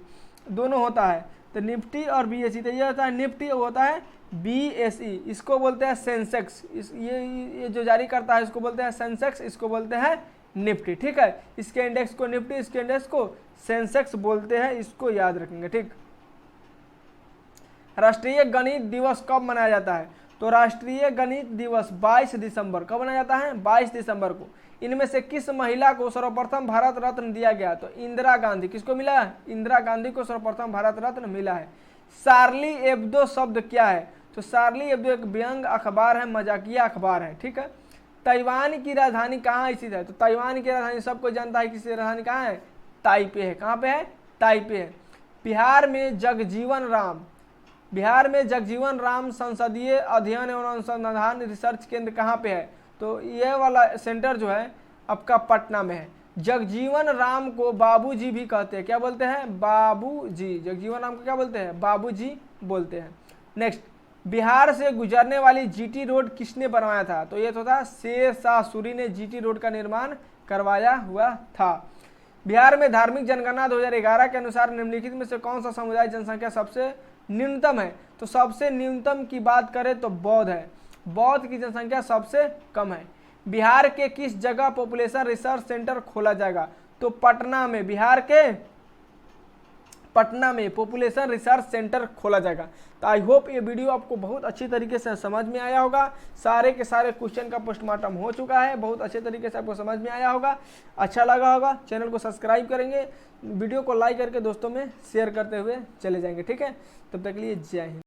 दोनों होता है। तो निफ्टी और बीएसई, तो ये होता है निफ्टी, होता है बीएसई। इसको बोलते हैं सेंसेक्स। ये जो जारी करता है इसको बोलते हैं सेंसेक्स, इसको बोलते हैं निफ्टी। ठीक है, इसके इंडेक्स को निफ्टी, इसके इंडेक्स को सेंसेक्स बोलते हैं, इसको याद रखेंगे। ठीक। राष्ट्रीय गणित दिवस कब मनाया जाता है? तो राष्ट्रीय गणित दिवस 22 दिसंबर। कब मनाया जाता है? 22 दिसंबर को। इनमें से किस महिला को सर्वप्रथम भारत रत्न दिया गया? तो इंदिरा गांधी। किसको मिला है? इंदिरा गांधी को सर्वप्रथम भारत रत्न मिला है। शार्ली एब्दो शब्द क्या है? तो शार्ली एब्दो एक व्यंग अखबार है, मजाकिया अखबार है। ठीक है। ताइवान की राजधानी कहाँ स्थित है? तो ताइवान की राजधानी सबको जानता है, किसकी राजधानी कहाँ है? ताइपे है। कहाँ पे है? ताइपे है। बिहार में जगजीवन राम संसदीय अध्ययन एवं अनुसंधान रिसर्च केंद्र कहाँ पे है? तो यह वाला सेंटर जो है आपका पटना में है। जगजीवन राम को बाबूजी भी कहते हैं। क्या बोलते हैं? बाबूजी। जगजीवन राम को क्या बोलते हैं? बाबूजी बोलते हैं। नेक्स्ट, बिहार से गुजरने वाली जीटी रोड किसने बनवाया था? तो ये तो था शेर शाह सूरी ने जीटी रोड का निर्माण करवाया हुआ था। बिहार में धार्मिक जनगणना 2011 के अनुसार निम्नलिखित में से कौन सा समुदाय जनसंख्या सबसे न्यूनतम है? तो सबसे न्यूनतम की बात करें तो बौद्ध है। बौद्ध की जनसंख्या सबसे कम है। बिहार के किस जगह पॉपुलेशन रिसर्च सेंटर खोला जाएगा? तो पटना में। बिहार के पटना में पॉपुलेशन रिसर्च सेंटर खोला जाएगा। तो आई होप ये वीडियो आपको बहुत अच्छी तरीके से समझ में आया होगा। सारे के सारे क्वेश्चन का पोस्टमार्टम हो चुका है, बहुत अच्छे तरीके से आपको समझ में आया होगा, अच्छा लगा होगा। चैनल को सब्सक्राइब करेंगे, वीडियो को लाइक करके दोस्तों में शेयर करते हुए चले जाएंगे। ठीक है, तब तक के लिए जय हिंद।